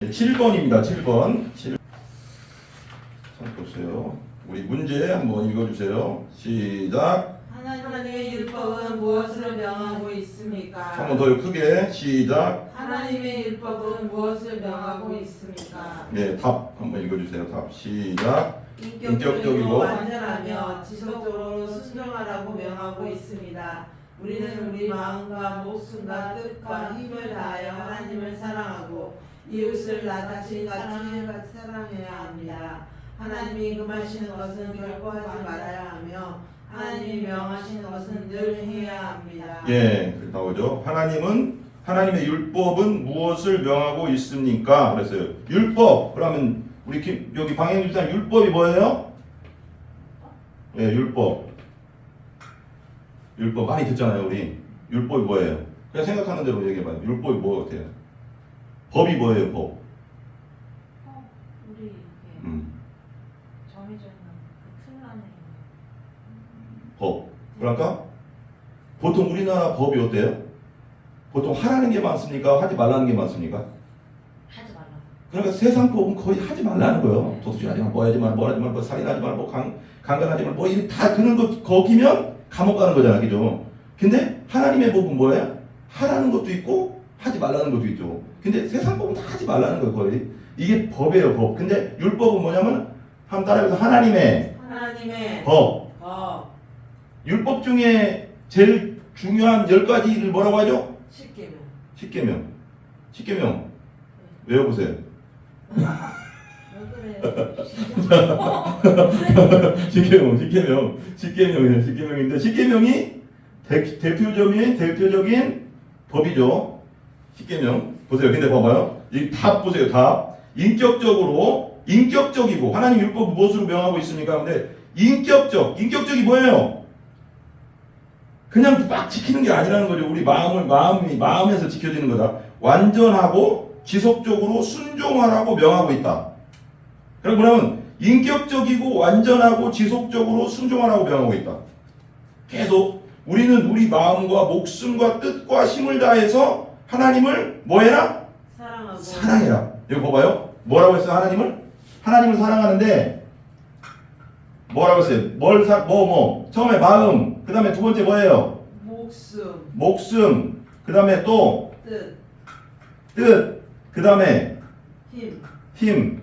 7번입니다. 7번. 자, 보세요. 우리 문제 한번 읽어주세요. 시작. 하나님의 율법은 무엇을 명하고 있습니까? 한 번 더 크게. 시작. 하나님의 율법은 무엇을 명하고 있습니까? 네, 답 한번 읽어주세요. 답. 시작. 인격적이고 완전하며 지속적으로 순종하라고 명하고 있습니다. 우리는 우리 마음과 목숨과 뜻과 힘을 다하여 하나님을 사랑하고 이웃을 나 자신같이 사랑해야 합니다. 하나님이 금하시는 것은 결코 하지 말아야 하며 하나님이 명하시는 것은 늘 해야 합니다. 예, 나오죠. 하나님의 율법은 무엇을 명하고 있습니까? 그랬어요. 율법. 그러면 우리 여기 방향유산 율법이 뭐예요? 예, 율법. 율법 많이 듣잖아요, 우리. 율법이 뭐예요? 그냥 생각하는 대로 얘기해봐요. 율법이 뭐 같아요? 법이 뭐예요, 법? 우리 이렇게 정해져 있는 그 틀 안에 법. 그러니까 보통 우리나라 법이 어때요? 보통 하라는 게 많습니까? 하지 말라는 게 많습니까? 하지 말라. 그러니까 세상 법은 거의 하지 말라는 거예요. 도둑질하지 마, 뭐 하지 마, 뭐 하지 마, 뭐 살인하지 마, 뭐 강간하지 마, 뭐 이런 다 드는 거 거기면 감옥 가는 거잖아, 그죠? 근데 하나님의 법은 뭐예요? 하라는 것도 있고 하지 말라는 것도 있죠. 근데 세상 법은 다 하지 말라는 거예요, 거의. 이게 법이에요, 법. 근데 율법은 뭐냐면 한번 따라해서 하나님의 법. 율법 중에 제일 중요한 10가지를 뭐라고 하죠? 10계명. 10계명. 외워보세요. 왜 그래? 10계명인데 10계명이 대표적인 법이죠. 10계명. 보세요. 근데 봐봐요. 이 답 보세요. 답. 인격적이고 하나님 율법 무엇으로 명하고 있습니까? 근데 인격적이 뭐예요? 그냥 막 지키는 게 아니라는 거죠. 우리 마음에서 지켜지는 거다. 완전하고 지속적으로 순종하라고 명하고 있다. 그럼 뭐냐면 인격적이고 완전하고 지속적으로 순종하라고 명하고 있다. 계속 우리는 우리 마음과 목숨과 뜻과 힘을 다해서 하나님을 뭐해라? 사랑해라. 여기 봐봐요. 뭐라고 했어요? 하나님을 사랑하는데 뭐라고 했어요? 처음에 마음, 그 다음에 두 번째 뭐예요? 목숨, 그 다음에 또 뜻, 그 다음에 힘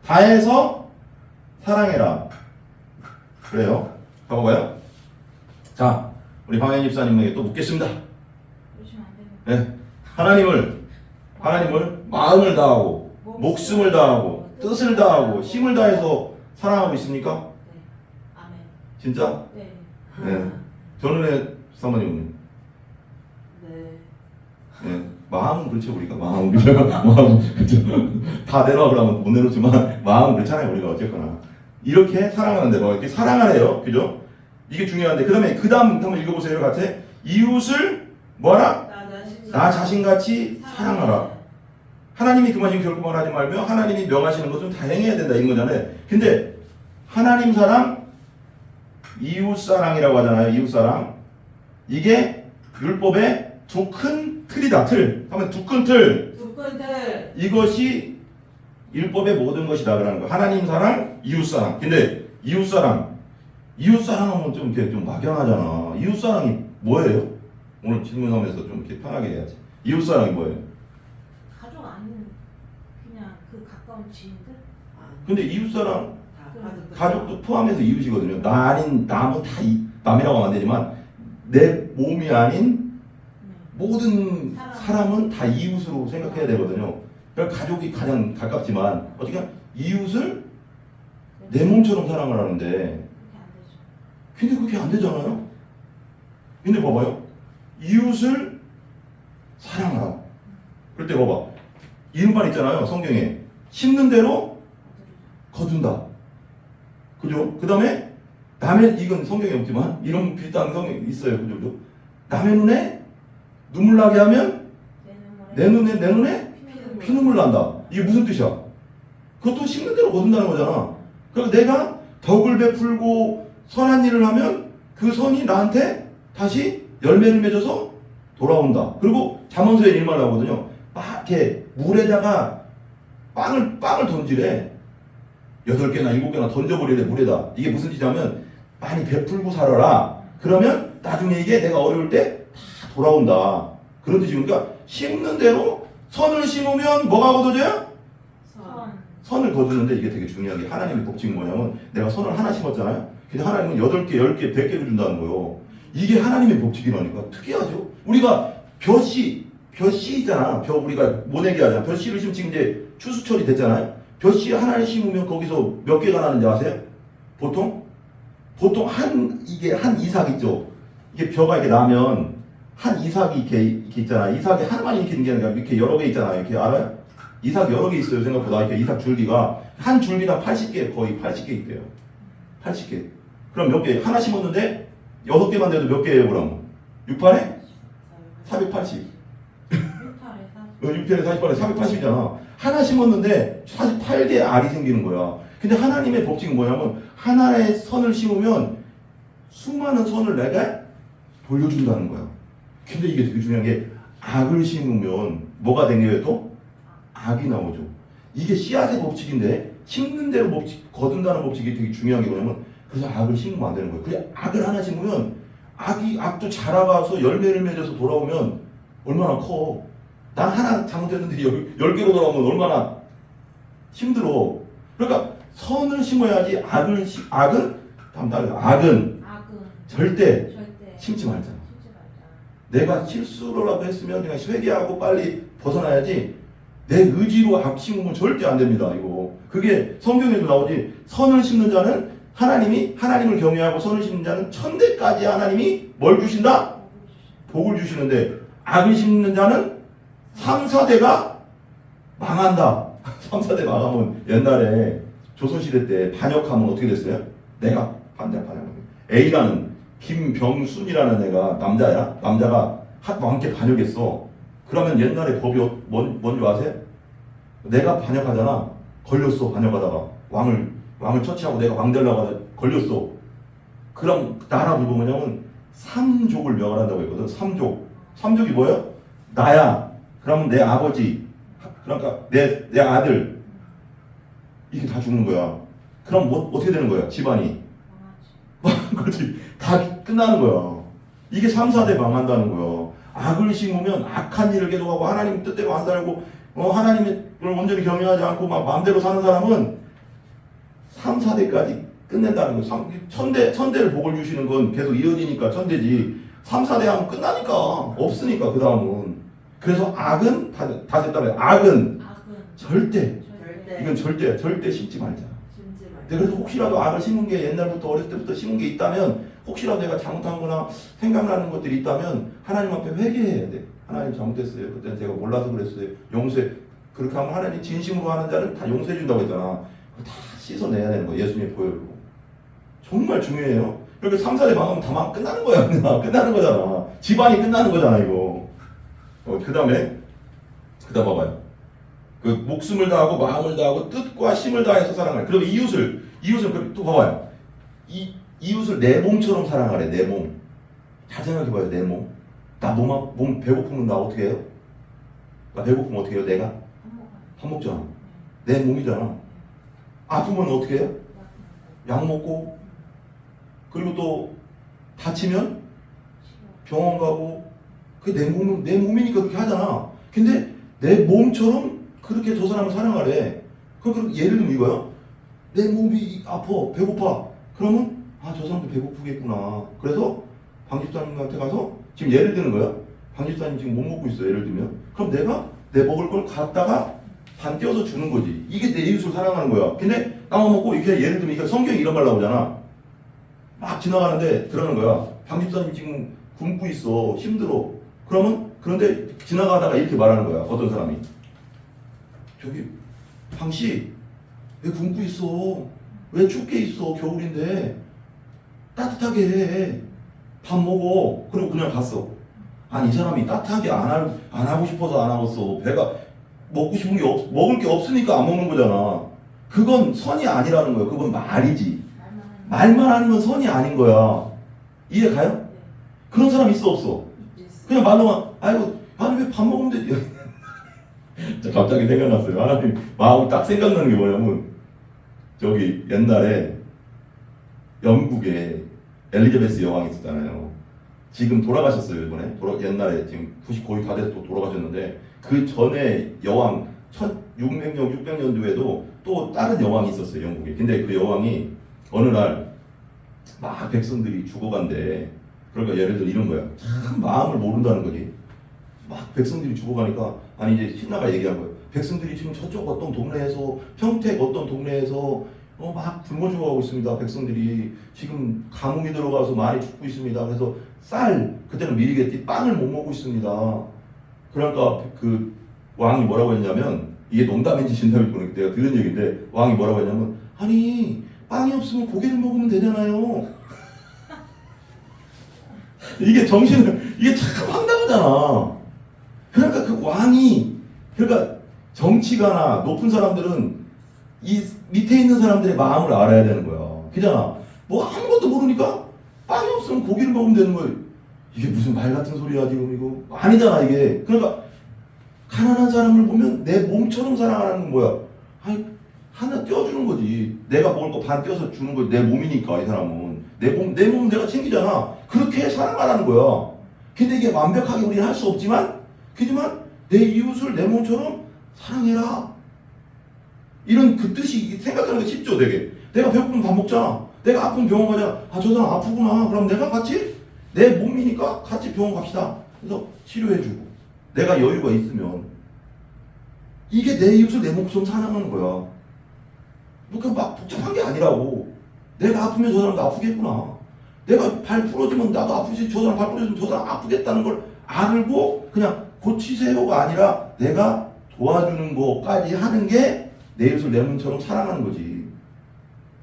다해서 사랑해라. 그래요. 봐봐요. 자, 우리 방현 집사님에게 또 묻겠습니다. 그러시면 안 되는. 네. 하나님을 마음을 다하고 목숨을 다하고 뜻을 다하고 힘을 다해서 사랑하고 있습니까? 네. 아멘. 진짜? 네. 네. 전은혜 사모님은? 네. 마음은 그렇죠, 우리가. 마음은 그렇죠. 다 내놔 그러면 못 내놓지만 마음은 그렇잖아요, 우리가 어쨌거나. 이렇게 사랑하는데, 이렇게 사랑하래요. 그죠? 이게 중요한데. 그 다음 한번 읽어보세요. 같이. 이웃을 뭐하라? 나 자신같이 사랑하라. 하나님이 그만큼 결코 말하지 말며 하나님이 명하시는 것은 다 행해야 된다, 이런 거잖아요. 근데 하나님 사랑, 이웃 사랑이라고 하잖아요. 이웃 사랑. 이게 율법의 두 큰 틀이다. 하면 두 큰 틀. 이것이 율법의 모든 것이다 그러는 거. 하나님 사랑, 이웃 사랑. 근데 이웃 사랑하면 좀 이렇게 좀 막연하잖아. 이웃 사랑이 뭐예요? 오늘 질문하면서 좀 이렇게 편하게 해야지. 이웃 사랑이 뭐예요? 가족 아닌 그냥 그 가까운 지인들? 근데 이웃 사랑 가족도 포함해서 이웃이거든요. 나 아닌 남은 다 남이라고 하면 안 되지만 내 몸이 아닌 모든 사람은 다 이웃으로 생각해야 되거든요. 그러니까 가족이 가장 가깝지만 어떻게 이웃을 내 몸처럼 사랑을 하는데 근데 그렇게 안 되잖아요. 근데 봐봐요. 이웃을 사랑하라. 그럴 때 봐봐. 이름만 있잖아요. 성경에. 심는 대로 거둔다. 그죠? 그 다음에 이건 성경에 없지만 이런 비슷한 성경이 있어요. 그죠? 남의 눈에 눈물 나게 하면 내 눈에 피눈물 난다. 이게 무슨 뜻이야? 그것도 심는 대로 거둔다는 거잖아. 그러니까 내가 덕을 베풀고 선한 일을 하면 그 선이 나한테 다시 열매를 맺어서 돌아온다. 그리고 잠언서에 이런 말 나오거든요. 막 이렇게 물에다가 빵을 던지래. 8개나 7개나 던져버리래, 물에다. 이게 무슨 뜻이냐면 많이 베풀고 살아라. 그러면 나중에 이게 내가 어려울 때 다 돌아온다. 그런 뜻이. 그러니까 심는 대로 선을 심으면 뭐가 거둬져요? 선. 선을 거두는데 이게 되게 중요한 게 하나님의 법칙이 뭐냐면 내가 선을 하나 심었잖아요. 근데 하나님은 8개, 10개, 100개를 준다는 거예요. 이게 하나님의 법칙이라니까. 특이하죠? 우리가 벼씨 있잖아. 우리가 모내기 하잖아. 벼씨를 심으면 지금 이제 추수철이 됐잖아요. 벼씨 하나를 심으면 거기서 몇 개가 나는지 아세요? 보통 이게 한 이삭 있죠. 이게 벼가 이렇게 나면 한 이삭이 이렇게 있잖아. 이삭이 하나만 이렇게 있는 게 아니라 이렇게 여러 개 있잖아요. 이렇게 알아요? 이삭 여러 개 있어요. 생각보다. 이렇게 이삭 줄기가 한 줄기당 80개, 거의 80개 있대요. 80개. 그럼 몇 개? 하나 심었는데 6개만 돼도 몇 개예요, 그럼? 6판에? 480. 6편에 48에 480이잖아. 하나 심었는데 48개 알이 생기는 거야. 근데 하나님의 법칙은 뭐냐면 하나의 선을 심으면 수많은 선을 내가 돌려준다는 거야. 근데 이게 되게 중요한 게 악을 심으면 뭐가 생겨요 또? 악이 나오죠. 이게 씨앗의 법칙인데 심는 대로 거둔다는 법칙이 되게 중요한 게 뭐냐면 그래서 악을 심으면 안 되는 거예요. 그래 악을 하나 심으면 악도 자라가서 열매를 맺어서 돌아오면 얼마나 커. 난 하나 잘못했는데 10개로 돌아오면 얼마나 힘들어. 그러니까 선을 심어야지 악은 절대 심지 말자. 내가 실수로라도 했으면 그냥 회개하고 빨리 벗어나야지 내 의지로 악 심으면 절대 안 됩니다. 이거. 그게 성경에도 나오지. 선을 심는 자는 하나님을 경외하고 선을 심는 자는 천대까지 하나님이 뭘 주신다? 복을 주시는데 악을 심는 자는 3, 4대가 망한다. 3, 4대 망하면 옛날에 조선시대 때 반역하면 어떻게 됐어요? 내가 반역. A라는 김병순이라는 애가 남자야. 남자가 왕께 반역했어. 그러면 옛날에 법이 뭔지 아세요? 내가 반역하잖아. 걸렸어. 반역하다가 왕을 처치하고 내가 왕 되려고 하다 걸렸어. 그럼 나라 불고 뭐냐면 3족을 명을 한다고 했거든. 3족이 뭐예요? 나야. 그러면 내 아버지, 그러니까 내 아들, 이게 다 죽는 거야. 그럼 어떻게 되는 거야? 집안이. 그렇지. 다 끝나는 거야. 이게 3, 4대 망한다는 거야. 악을 심으면 악한 일을 계속하고 하나님 뜻대로 안 살고 하나님을 온전히 경외하지 않고 막 마음대로 사는 사람은 3, 4대까지 끝낸다는 거야. 천대를 복을 주시는 건 계속 이어지니까 천대지. 3, 4대 하면 끝나니까. 없으니까 그 다음은. 그래서 악은 다 됐다고요. 악은 절대. 이건 절대 심지 말자. 그래서 혹시라도 악을 심은 게 옛날부터 어렸을 때부터 심은 게 있다면 혹시라도 내가 잘못한 거나 생각나는 것들이 있다면 하나님 앞에 회개해야 돼. 하나님 잘못했어요. 그때는 제가 몰라서 그랬어요. 용서해. 그렇게 하면 하나님 진심으로 하는 자는 다 용서해 준다고 했잖아. 다 씻어내야 되는 거야. 예수님의 보혈로. 정말 중요해요. 그렇게 3, 4대 망하면 다 끝나는 거야. 그냥 끝나는 거잖아. 집안이 끝나는 거잖아 이거. 그 다음에 봐봐요. 그 목숨을 다하고 마음을 다하고 뜻과 힘을 다해서 사랑하래. 그럼 이웃을 또 봐봐요. 이웃을 내 몸처럼 사랑하래. 내 몸. 잘 생각해봐요. 내 몸. 나 몸 배고프면 나 어떻게 해요? 나 배고프면 어떻게 해요? 내가? 밥 먹잖아. 내 몸이잖아. 아프면 어떻게 해요? 약 먹고. 그리고 또 다치면 병원 가고. 그게 내 몸이니까 그렇게 하잖아. 근데 내 몸처럼 그렇게 저 사람을 사랑하래. 그럼 예를 들면 이거야. 내 몸이 아파, 배고파. 그러면 저 사람도 배고프겠구나. 그래서 방 집사님한테 가서 지금 예를 드는 거야. 방 집사님 지금 못 먹고 있어. 예를 들면. 그럼 내가 내 먹을 걸 갖다가 반 떼어서 주는 거지. 이게 내 이웃을 사랑하는 거야. 근데 나만 먹고 이렇게 예를 들면 이게 성경에 이런 말 나오잖아. 막 지나가는데 그러는 거야. 방 집사님 지금 굶고 있어. 힘들어. 그런데 지나가다가 이렇게 말하는 거야. 어떤 사람이. 저기 방씨 왜 굶고 있어? 왜 춥게 있어? 겨울인데 따뜻하게 해. 밥 먹어. 그리고 그냥 갔어. 아니 이 사람이 따뜻하게 안 하고 싶어서 안 하겠어. 배가 먹고 싶은 게 먹을 게 없으니까 안 먹는 거잖아. 그건 선이 아니라는 거야. 그건 말이지. 말만 하는 건 선이 아닌 거야. 이해 가요? 그런 사람 있어 없어? 그냥 말로만 아이고 아니 왜 밥 먹으면 되지. 갑자기 생각났어요. 하나님 마음이 딱 생각나는 게 뭐냐면 저기 옛날에 영국에 엘리자베스 여왕이 있었잖아요. 지금 돌아가셨어요. 이번에 옛날에 지금 90 거의 다 돼서 또 돌아가셨는데 그 전에 여왕 1600년 600년도에도 또 다른 여왕이 있었어요. 영국에. 근데 그 여왕이 어느 날 막 백성들이 죽어간대. 그러니까 예를 들어 이런 거야. 참 마음을 모른다는 거지. 막 백성들이 죽어가니까 아니 이제 신라가 얘기한 거예요. 백성들이 지금 저쪽 어떤 동네에서 평택 어떤 동네에서 막 굶어 죽어가고 있습니다. 백성들이 지금 가뭄이 들어가서 많이 죽고 있습니다. 그래서 쌀 그때는 미리겠지 빵을 못 먹고 있습니다. 그러니까 그 왕이 뭐라고 했냐면 이게 농담인지 진담인지 모르겠는데 내가 들은 얘기인데 왕이 뭐라고 했냐면 아니 빵이 없으면 고기를 먹으면 되잖아요. 이게 정신을 이게 참 황당하잖아. 그러니까 그 왕이 그러니까 정치가나 높은 사람들은 이 밑에 있는 사람들의 마음을 알아야 되는 거야. 그잖아. 뭐 아무것도 모르니까 빵이 없으면 고기를 먹으면 되는 거야. 이게 무슨 말 같은 소리야 지금 이거 아니잖아 이게. 그러니까 가난한 사람을 보면 내 몸처럼 사랑하는 건 뭐야? 아니 하나 떼어주는 거지. 내가 먹을 거 반 떼어서 주는 거지. 내 몸이니까 이 사람은 내 몸 내가 챙기잖아. 그렇게 사랑하라는 거야. 근데 이게 완벽하게 우리는 할 수 없지만 그지만 내 이웃을 내 몸처럼 사랑해라. 이런 그 뜻이 생각하는 게 쉽죠 되게. 내가 배고프면 밥 먹잖아. 내가 아프면 병원 가잖아. 아 저 사람 아프구나. 그럼 내가 같이 내 몸이니까 같이 병원 갑시다. 그래서 치료해주고 내가 여유가 있으면 이게 내 이웃을 내 몸처럼 사랑하는 거야. 막 복잡한 게 아니라고. 내가 아프면 저 사람도 아프겠구나. 내가 발 부러지면 나도 아프지. 저 사람 발 부러지면 저 사람 아프겠다는 걸 알고 그냥 고치세요가 아니라 내가 도와주는 것까지 하는 게 내 이웃을 내 몸처럼 사랑하는 거지.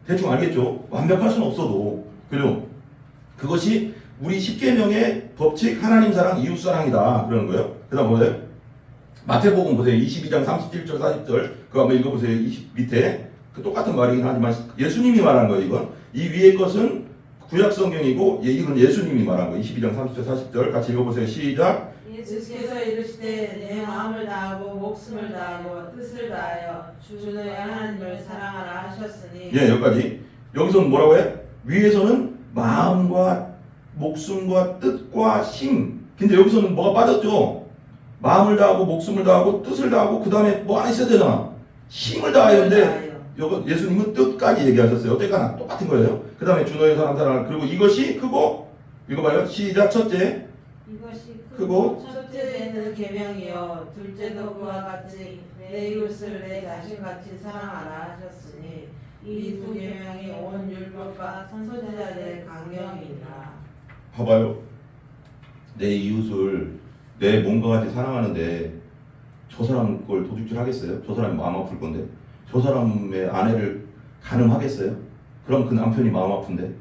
대충 알겠죠? 완벽할 수는 없어도. 그죠? 그것이 우리 10계명의 법칙 하나님 사랑 이웃 사랑이다. 그러는 거예요. 그 다음 뭐예요? 마태복음 보세요. 22장 37절 40절 그거 한번 읽어보세요. 밑에 그 똑같은 말이긴 하지만 예수님이 말한 거예요. 이건 이 위의 것은 구약 성경이고 이건 예수님이 말한 거예요. 22장 30절 40절 같이 읽어보세요. 시작. 예수께서 이르시되 내 마음을 다하고 목숨을 다하고 뜻을 다하여 주 너의 하나님을 사랑하라 하셨으니. 예, 여기까지. 여기서는 뭐라고 해? 위에서는 마음과 목숨과 뜻과 힘. 근데 여기서는 뭐가 빠졌죠? 마음을 다하고 목숨을 다하고 뜻을 다하고 그 다음에 뭐 안 있어야 되잖아. 힘을 다해야 되는데 여기 예수님은 뜻까지 얘기하셨어요. 어쨌거나 똑같은 거예요. 그 다음에 주 너의 사랑 그리고 이것이 크고 읽어봐요. 시작. 첫째 이것이 크고 첫째는 계명이요 둘째도 그와 같이 내 이웃을 내 자신같이 사랑하라 하셨으니 이 두 계명이 온 율법과 선지자들의 강령이니라. 봐봐요. 내 이웃을 내 몸과 같이 사랑하는데 저 사람 걸 도둑질 하겠어요? 저 사람이 마음 아플 건데 저 사람의 아내를 간음하겠어요? 그럼 그 남편이 마음 아픈데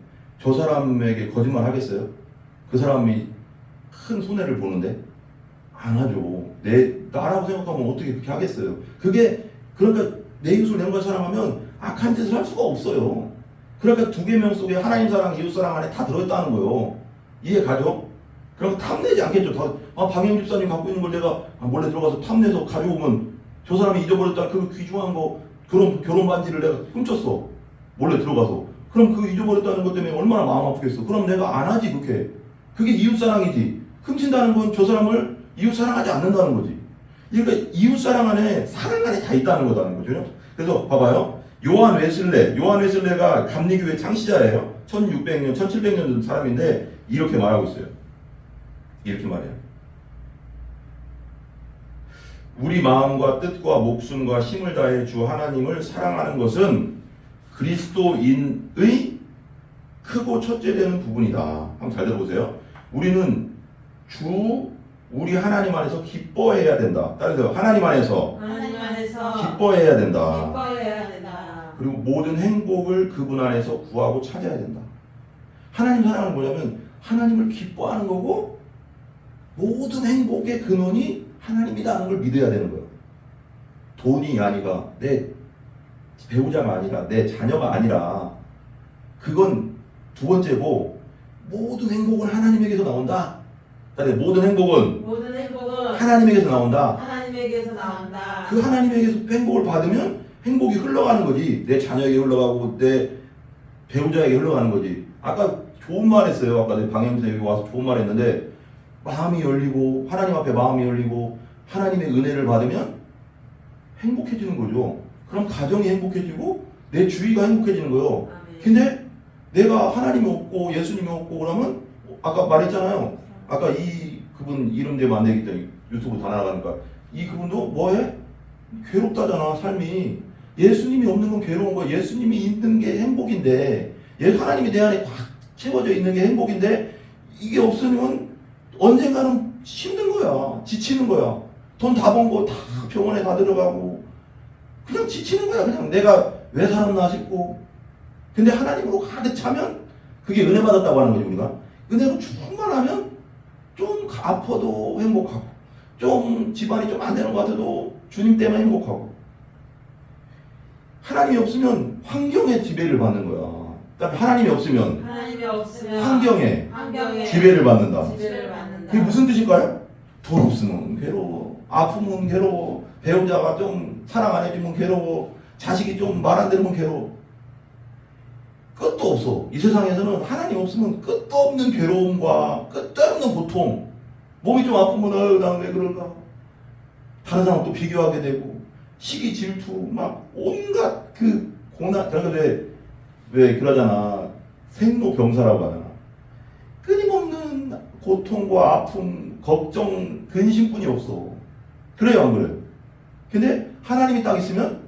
저 사람에게 거짓말 하겠어요? 그 사람이 큰 손해를 보는데 안 하죠. 나라고 생각하면 어떻게 그렇게 하겠어요? 그게 그러니까 내 이웃을 내 몸과 사랑하면 악한 짓을 할 수가 없어요. 그러니까 두 계명 속에 하나님 사랑, 이웃 사랑 안에 다 들어있다는 거예요. 이해 가죠? 그럼 탐내지 않겠죠. 방영 집사님 갖고 있는 걸 내가 몰래 들어가서 탐내서 가져오면 저 사람이 잊어버렸다. 그 귀중한 거 결혼 반지를 내가 훔쳤어. 몰래 들어가서. 그럼 그 잊어버렸다는 것 때문에 얼마나 마음 아프겠어. 그럼 내가 안 하지 그렇게. 그게 이웃 사랑이지. 훔친다는 건 저 사람을 이웃 사랑하지 않는다는 거지. 그러니까 이웃 사랑 안에 사랑 안에 다 있다는 거다는 거죠. 그래서 봐봐요. 요한 웨슬레가 감리교회 창시자예요. 1600년, 1700년 사람인데 이렇게 말하고 있어요. 이렇게 말해요. 우리 마음과 뜻과 목숨과 힘을 다해 주 하나님을 사랑하는 것은 그리스도인의 크고 첫째 되는 부분이다. 한번 잘 들어보세요. 우리는 우리 하나님 안에서 기뻐해야 된다. 따라서 하나님 안에서 기뻐해야 된다. 그리고 모든 행복을 그분 안에서 구하고 찾아야 된다. 하나님 사랑은 뭐냐면 하나님을 기뻐하는 거고 모든 행복의 근원이 하나님이라는 걸 믿어야 되는 거예요. 돈이 아니라 내 배우자가 아니라 내 자녀가 아니라 그건 두 번째고 모든 행복은 하나님에게서 나온다. 모든 행복은 하나님에게서 나온다. 하나님에게서 나온다. 그 하나님에게서 행복을 받으면 행복이 흘러가는 거지. 내 자녀에게 흘러가고 내 배우자에게 흘러가는 거지. 아까 좋은 말 했어요. 아까 내 방향에서 여기 와서 좋은 말 했는데 마음이 열리고 하나님 앞에 마음이 열리고 하나님의 은혜를 받으면 행복해지는 거죠. 그럼 가정이 행복해지고 내 주위가 행복해지는 거예요. 아멘. 근데 내가 하나님이 없고 예수님이 없고 그러면 아까 말했잖아요. 아까 그분 이름 대면 안 되겠다. 유튜브 다 나가니까 이 그분도 뭐해? 괴롭다잖아 삶이. 예수님이 없는 건 괴로운 거야. 예수님이 있는 게 행복인데 하나님이 내 안에 꽉 채워져 있는 게 행복인데 이게 없으면 언젠가는 힘든 거야. 지치는 거야. 돈 다 번 거 다 병원에 다 들어가고 그냥 지치는 거야. 그냥 내가 왜 살았나 싶고. 근데 하나님으로 가득 차면 그게 은혜 받았다고 하는 거지. 우리가 은혜로 충만하면 좀 아파도 행복하고 좀 집안이 좀 안 되는 것 같아도 주님 때문에 행복하고. 하나님이 없으면 환경에 지배를 받는 거야. 그다음에 하나님이 없으면 환경에 지배를 받는다. 지배를 받는다. 그게 무슨 뜻일까요? 돈 없으면 괴로워, 아프면 괴로워, 배우자가 좀 사랑 안 해주면 괴로워, 자식이 좀 말 안 들으면 괴로워. 끝도 없어. 이 세상에서는 하나님 없으면 끝도 없는 괴로움과 끝도 없는 고통. 몸이 좀 아프면 난 왜 그럴까? 다른 사람 또 비교하게 되고 시기 질투 막 온갖 그 고난. 그러니까 왜 그러잖아. 생로병사라고 하잖아. 끊임없는 고통과 아픔, 걱정, 근심뿐이 없어. 그래요, 안 그래요? 근데 하나님이 딱 있으면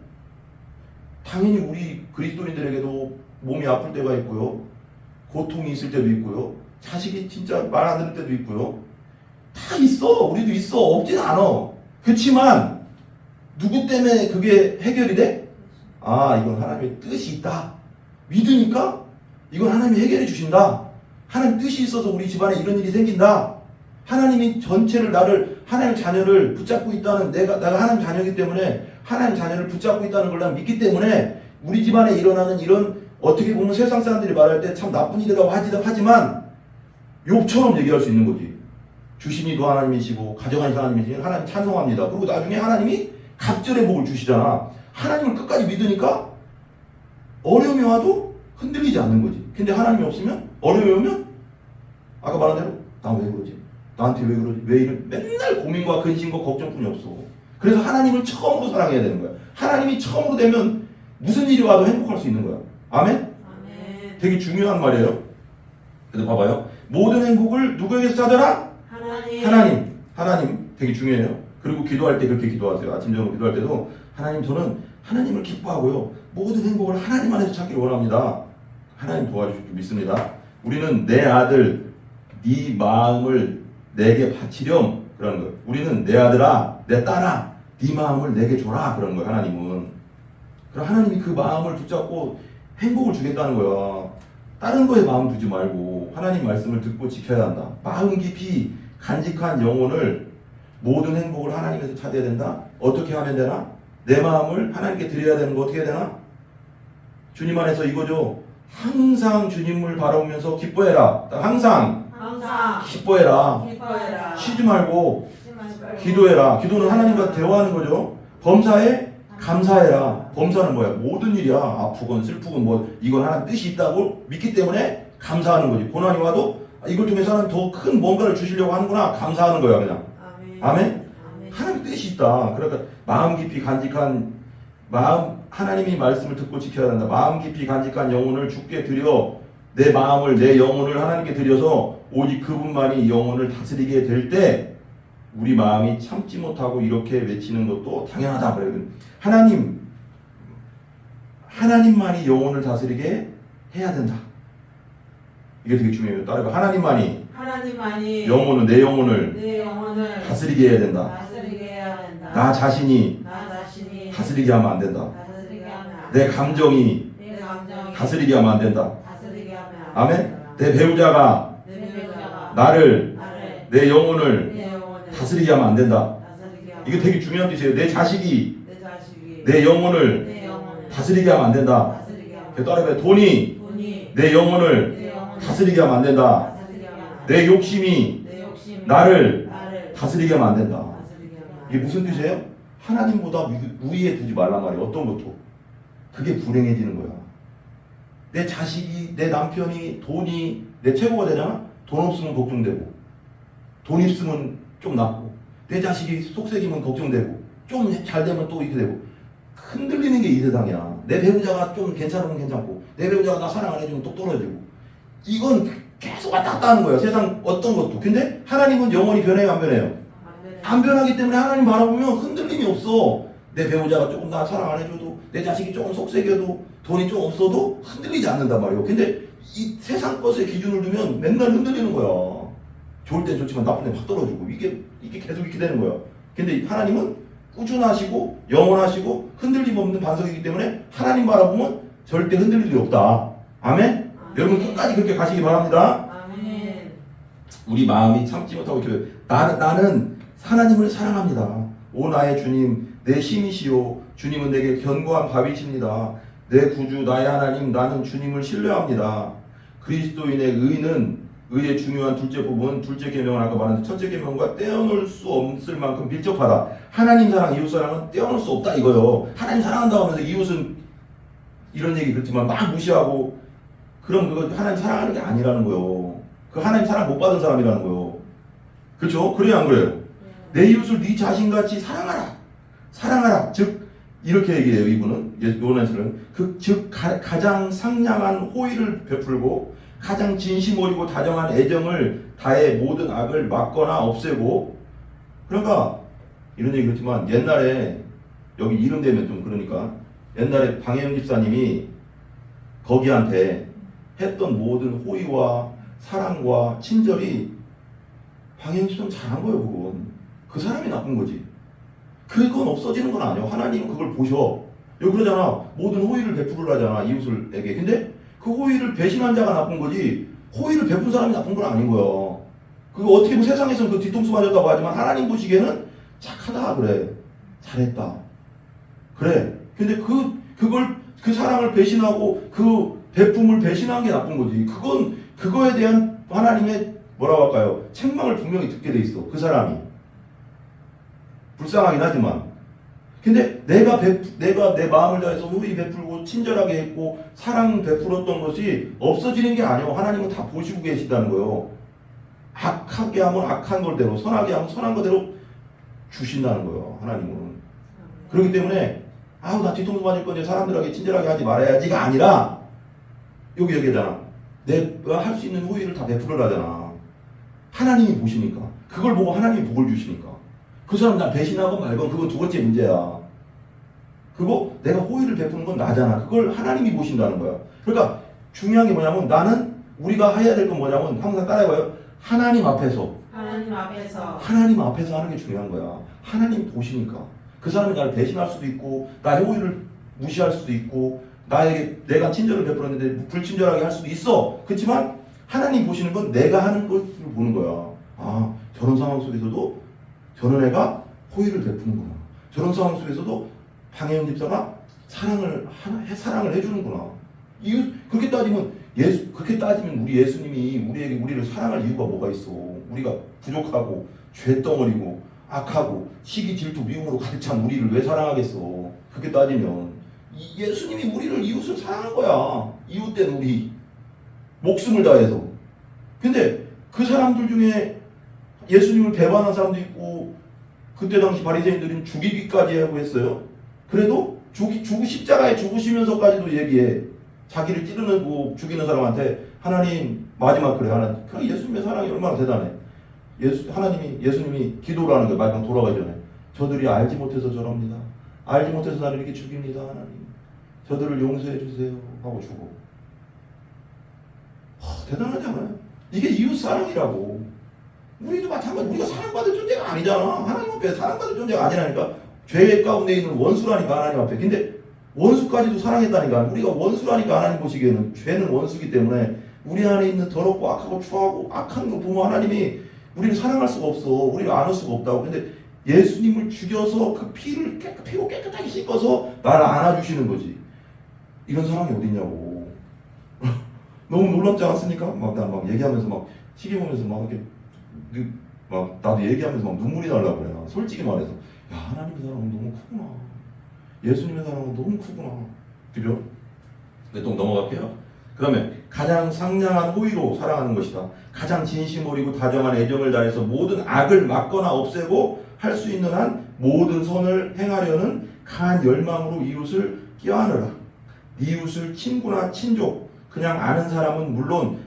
당연히 우리 그리스도인들에게도 몸이 아플 때가 있고요. 고통이 있을 때도 있고요. 자식이 진짜 말 안 들을 때도 있고요. 다 있어. 우리도 있어. 없진 않아. 그렇지만 누구 때문에 그게 해결이 돼? 아, 이건 하나님의 뜻이 있다. 믿으니까 이건 하나님이 해결해 주신다. 하나님 뜻이 있어서 우리 집안에 이런 일이 생긴다. 하나님이 전체를 하나님 자녀를 붙잡고 있다는 내가 하나님 자녀이기 때문에 하나님 자녀를 붙잡고 있다는 걸 난 믿기 때문에 우리 집안에 일어나는 이런 어떻게 보면 세상 사람들이 말할 때 참 나쁜 일이라고 하지만 욥처럼 얘기할 수 있는 거지. 주신이도 하나님이시고 가정하신 하나님이시고 하나님 찬송합니다. 그리고 나중에 하나님이 갑절의 복을 주시잖아. 하나님을 끝까지 믿으니까 어려움이 와도 흔들리지 않는 거지. 근데 하나님이 없으면 어려움이 오면 아까 말한 대로 나 왜 그러지? 나한테 왜 그러지? 왜 이런 맨날 고민과 근심과 걱정뿐이 없어. 그래서 하나님을 처음으로 사랑해야 되는 거야. 하나님이 처음으로 되면 무슨 일이 와도 행복할 수 있는 거야. 아멘? 아멘. 되게 중요한 말이에요. 그래서 봐봐요. 모든 행복을 누구에게서 찾아라? 하나님 되게 중요해요. 그리고 기도할 때 그렇게 기도하세요. 아침 저녁 기도할 때도 하나님 저는 하나님을 기뻐하고요. 모든 행복을 하나님 안에서 찾기를 원합니다. 하나님 도와주실 줄 믿습니다. 우리는 내 아들 네 마음을 내게 바치렴 그러는 거예요. 우리는 내 아들아 내 딸아 네 마음을 내게 줘라 그러는 거예요. 하나님은. 그럼 하나님이 그 마음을 붙잡고 행복을 주겠다는 거야. 다른 거에 마음 두지 말고 하나님 말씀을 듣고 지켜야 한다. 마음 깊이 간직한 영혼을 모든 행복을 하나님에서 찾아야 된다. 어떻게 하면 되나? 내 마음을 하나님께 드려야 되는 거 어떻게 해야 되나? 주님 안에서 이거죠. 항상 주님을 바라보면서 기뻐해라. 항상 기뻐해라. 쉬지 말고 기도해라. 기도는 하나님과 대화하는 거죠. 범사에 감사해라. 범사는 뭐야? 모든 일이야. 아프건 슬프건 뭐 이건 하나님 뜻이 있다고 믿기 때문에 감사하는 거지. 고난이 와도 이걸 통해서 하나님 더 큰 뭔가를 주시려고 하는구나. 감사하는 거야 그냥. 아멘? 하나님 뜻이 있다. 그러니까 마음 깊이 간직한 하나님이 말씀을 듣고 지켜야 한다. 마음 깊이 간직한 영혼을 주께 드려 내 마음을 내 영혼을 하나님께 드려서 오직 그분만이 영혼을 다스리게 될 때 우리 마음이 참지 못하고 이렇게 외치는 것도 당연하다. 그래요. 하나님만이 영혼을 다스리게 해야 된다. 이게 되게 중요해요. 따라해봐. 하나님만이 영혼을 내 영혼을 다스리게 해야 된다. 나 자신이 다스리게 하면 안 된다. 내 감정이 다스리게 하면 안 된다. 아멘. 내 배우자가 나를 내 영혼을 다스리게 하면 안 된다. 이게 되게 중요한 뜻이에요. 내 자식이 내 영혼을 다스리게 하면 안 된다. 따라해봐. 돈이 내 영혼을 다스리게 하면 안 된다. 내 욕심이 나를 다스리게 하면 안 된다. 이게 무슨 뜻이에요? 하나님보다 우위에 두지 말란 말이에요. 어떤 것도. 그게 불행해지는 거야. 내 자식이, 내 남편이, 돈이 내 최고가 되잖아? 돈 없으면 걱정되고, 돈 있으면 좀 낫고, 내 자식이 속색이면 걱정되고, 좀 잘 되면 또 이렇게 되고, 흔들리는 게 이 세상이야. 내 배우자가 좀 괜찮으면 괜찮고, 내 배우자가 나 사랑 안 해주면 또 떨어지고, 이건 계속 왔다 갔다 하는 거야. 세상 어떤 것도. 근데 하나님은 영원히 변해요, 안 변해요? 안 변하기 때문에 하나님 바라보면 흔들림이 없어. 내 배우자가 조금 나 사랑 안 해줘도, 내 자식이 조금 속색여도, 돈이 좀 없어도 흔들리지 않는단 말이에요. 근데 이 세상 것에 기준을 두면 맨날 흔들리는 거야. 좋을 땐 좋지만 나쁠 땐 확 떨어지고, 이게 계속 이렇게 되는 거야. 근데 하나님은 꾸준하시고 영원하시고 흔들림 없는 반석이기 때문에 하나님 바라보면 절대 흔들릴 일이 없다. 아멘? 여러분 끝까지 그렇게 가시기 바랍니다. 아멘. 우리 마음이 참지 못하고 이렇게 나는 하나님을 사랑합니다. 오 나의 주님, 내 힘이시오. 주님은 내게 견고한 밥이십니다. 내 구주, 나의 하나님, 나는 주님을 신뢰합니다. 그리스도인의 의의 중요한 둘째 부분, 둘째 계명은 아까 말한 첫째 계명과 떼어놓을 수 없을 만큼 밀접하다. 하나님 사랑, 이웃 사랑은 떼어놓을 수 없다 이거요. 하나님 사랑한다고 하면서 이웃은 이런 얘기 그렇지만 막 무시하고, 그럼 그거 하나님 사랑하는 게 아니라는 거요. 그 하나님 사랑 못 받은 사람이라는 거요. 그렇죠? 그래요, 안 그래요? 내 이웃을 네 자신같이 사랑하라. 사랑하라. 즉 이렇게 얘기해요. 이분은 요나스는 즉 가장 상냥한 호의를 베풀고 가장 진심 어리고 다정한 애정을 다해 모든 악을 막거나 없애고. 그러니까 이런 얘기 그렇지만 옛날에 여기 이름 대면 좀 그러니까 옛날에 방혜영 집사님이 거기한테 했던 모든 호의와 사랑과 친절이 방혜영 집사님 잘한 거예요. 그건 그 사람이 나쁜 거지. 그건 없어지는 건 아니에요. 하나님은 그걸 보셔. 여기 그러잖아. 모든 호의를 베풀으라잖아, 이웃을에게. 근데 그 호의를 배신한 자가 나쁜 거지, 호의를 베푼 사람이 나쁜 건 아닌 거야. 그거 어떻게 보면 세상에서는 그 뒤통수 맞았다고 하지만 하나님 보시기에는 착하다 그래. 잘했다. 그래. 근데 그 사랑을 배신하고 그 베품을 배신한 게 나쁜 거지. 그거에 대한 하나님의 뭐라고 할까요? 책망을 분명히 듣게 돼 있어. 그 사람이. 불쌍하긴 하지만. 근데 내가 내 마음을 다해서 호의 베풀고 친절하게 했고 사랑 베풀었던 것이 없어지는 게 아니에요. 하나님은 다 보시고 계시다는 거예요. 악하게 하면 악한 걸대로, 선하게 하면 선한 거대로 주신다는 거예요. 하나님은. 그렇기 때문에 나 뒤통수 맞을 건데 사람들에게 친절하게 하지 말아야지가 아니라 여기 얘기잖아. 내가 할 수 있는 호의를 다 베풀으라잖아. 하나님이 보시니까. 그걸 보고 하나님이 복을 주시니까. 그 사람 나 배신하건 말건 그건 두 번째 문제야. 그리고 내가 호의를 베푸는 건 나잖아. 그걸 하나님이 보신다는 거야. 그러니까 중요한 게 뭐냐면 우리가 해야 될 건 뭐냐면 항상 따라해봐요. 하나님 앞에서 하는 게 중요한 거야. 하나님 보시니까. 그 사람이 나를 배신할 수도 있고 나의 호의를 무시할 수도 있고 내가 친절을 베풀었는데 불친절하게 할 수도 있어. 그렇지만 하나님 보시는 건 내가 하는 것을 보는 거야. 저런 상황 속에서도 저런 애가 호의를 베푸는구나. 저런 상황 속에서도 방혜영 집사가 사랑을 해주는구나. 그렇게 따지면 우리 예수님이 우리를 사랑할 이유가 뭐가 있어? 우리가 부족하고 죄덩어리고 악하고 시기 질투 미움으로 가득 찬 우리를 왜 사랑하겠어? 그렇게 따지면 예수님이 이웃을 사랑한 거야. 이웃된 우리 목숨을 다해서. 근데 그 사람들 중에 예수님을 배반한 사람도 있고 그때 당시 바리새인들은 죽이기까지 하고 했어요. 그래도 십자가에 죽으시면서까지도 얘기해. 자기를 찌르고 죽이는 사람한테 하나님 마지막 그래. 하나님. 그 예수님의 사랑이 얼마나 대단해. 예수님이 기도를 하는 거예요. 마지막 돌아가기 전에. 저들이 알지 못해서 저럽니다. 알지 못해서 나를 이렇게 죽입니다. 하나님. 저들을 용서해 주세요. 하고 죽어. 대단하지 않아요? 이게 이웃 사랑이라고. 우리도 마찬가지. 우리가 사랑받을 존재가 아니잖아. 하나님 앞에 사랑받을 존재가 아니라니까. 죄 가운데 있는 원수라니까 하나님 앞에. 근데 원수까지도 사랑했다니까. 우리가 원수라니까 하나님 보시기에는 죄는 원수기 때문에 우리 안에 있는 더럽고 악하고 추하고 악한 거 보면 하나님이 우리를 사랑할 수가 없어. 우리를 안을 수가 없다고. 근데 예수님을 죽여서 그 피를 피고 깨끗하게 씻어서 나를 안아주시는 거지. 이런 사랑이 어딨냐고. 너무 놀랍지 않았습니까? 난 얘기하면서 시계 보면서 이렇게 나도 얘기하면서 눈물이 나려고 그래. 솔직히 말해서 야, 하나님의 사랑은 너무 크구나. 예수님의 사랑은 너무 크구나. 그죠? 네, 또 넘어갈게요. 그 다음에 가장 상냥한 호의로 사랑하는 것이다. 가장 진심 어리고 다정한 애정을 다해서 모든 악을 막거나 없애고 할 수 있는 한 모든 선을 행하려는 강한 열망으로 이웃을 껴안으라. 이웃을 친구나 친족, 그냥 아는 사람은 물론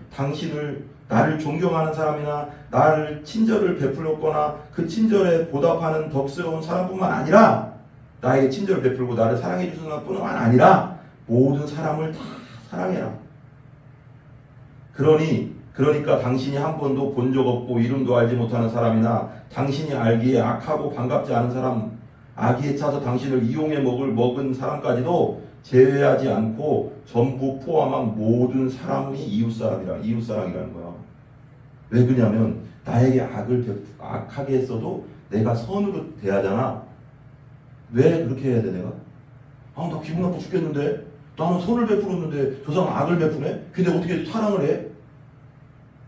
나를 존경하는 사람이나 나를 친절을 베풀었거나 그 친절에 보답하는 덕스러운 사람뿐만 아니라 나에게 친절을 베풀고 나를 사랑해 주는 사람뿐만 아니라 모든 사람을 다 사랑해라. 그러니까 당신이 한 번도 본 적 없고 이름도 알지 못하는 사람이나 당신이 알기에 악하고 반갑지 않은 사람, 악의에 차서 당신을 이용해 먹은 사람까지도 제외하지 않고 전부 포함한 모든 사람이 이웃사랑이라는 거야. 왜 그러냐면 나에게 악하게 했어도 내가 선으로 대하잖아. 왜 그렇게 해야 돼 내가? 나 기분 나빠 죽겠는데 나는 선을 베풀었는데 저 사람 악을 베푸네? 근데 어떻게 사랑을 해?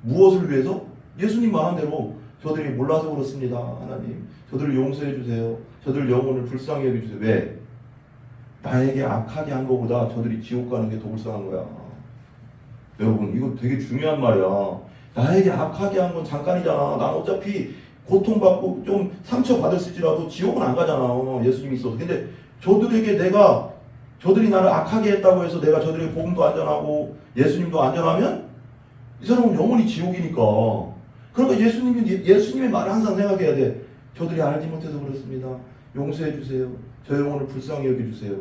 무엇을 위해서? 예수님 말한 대로 저들이 몰라서 그렇습니다. 하나님 저들을 용서해 주세요. 저들 영혼을 불쌍히 여겨주세요. 왜? 나에게 악하게 한 것보다 저들이 지옥 가는 게 더 불쌍한 거야. 여러분 이거 되게 중요한 말이야. 나에게 악하게 한 건 잠깐이잖아. 난 어차피 고통받고 좀 상처받았을지라도 지옥은 안 가잖아. 예수님이 있어서. 근데 저들이 나를 악하게 했다고 해서 내가 저들에게 복음도 안전하고 예수님도 안전하면 이 사람은 영원히 지옥이니까. 그러니까 예수님의 말을 항상 생각해야 돼. 저들이 알지 못해서 그렇습니다. 용서해 주세요. 저 영혼을 불쌍히 여겨주세요.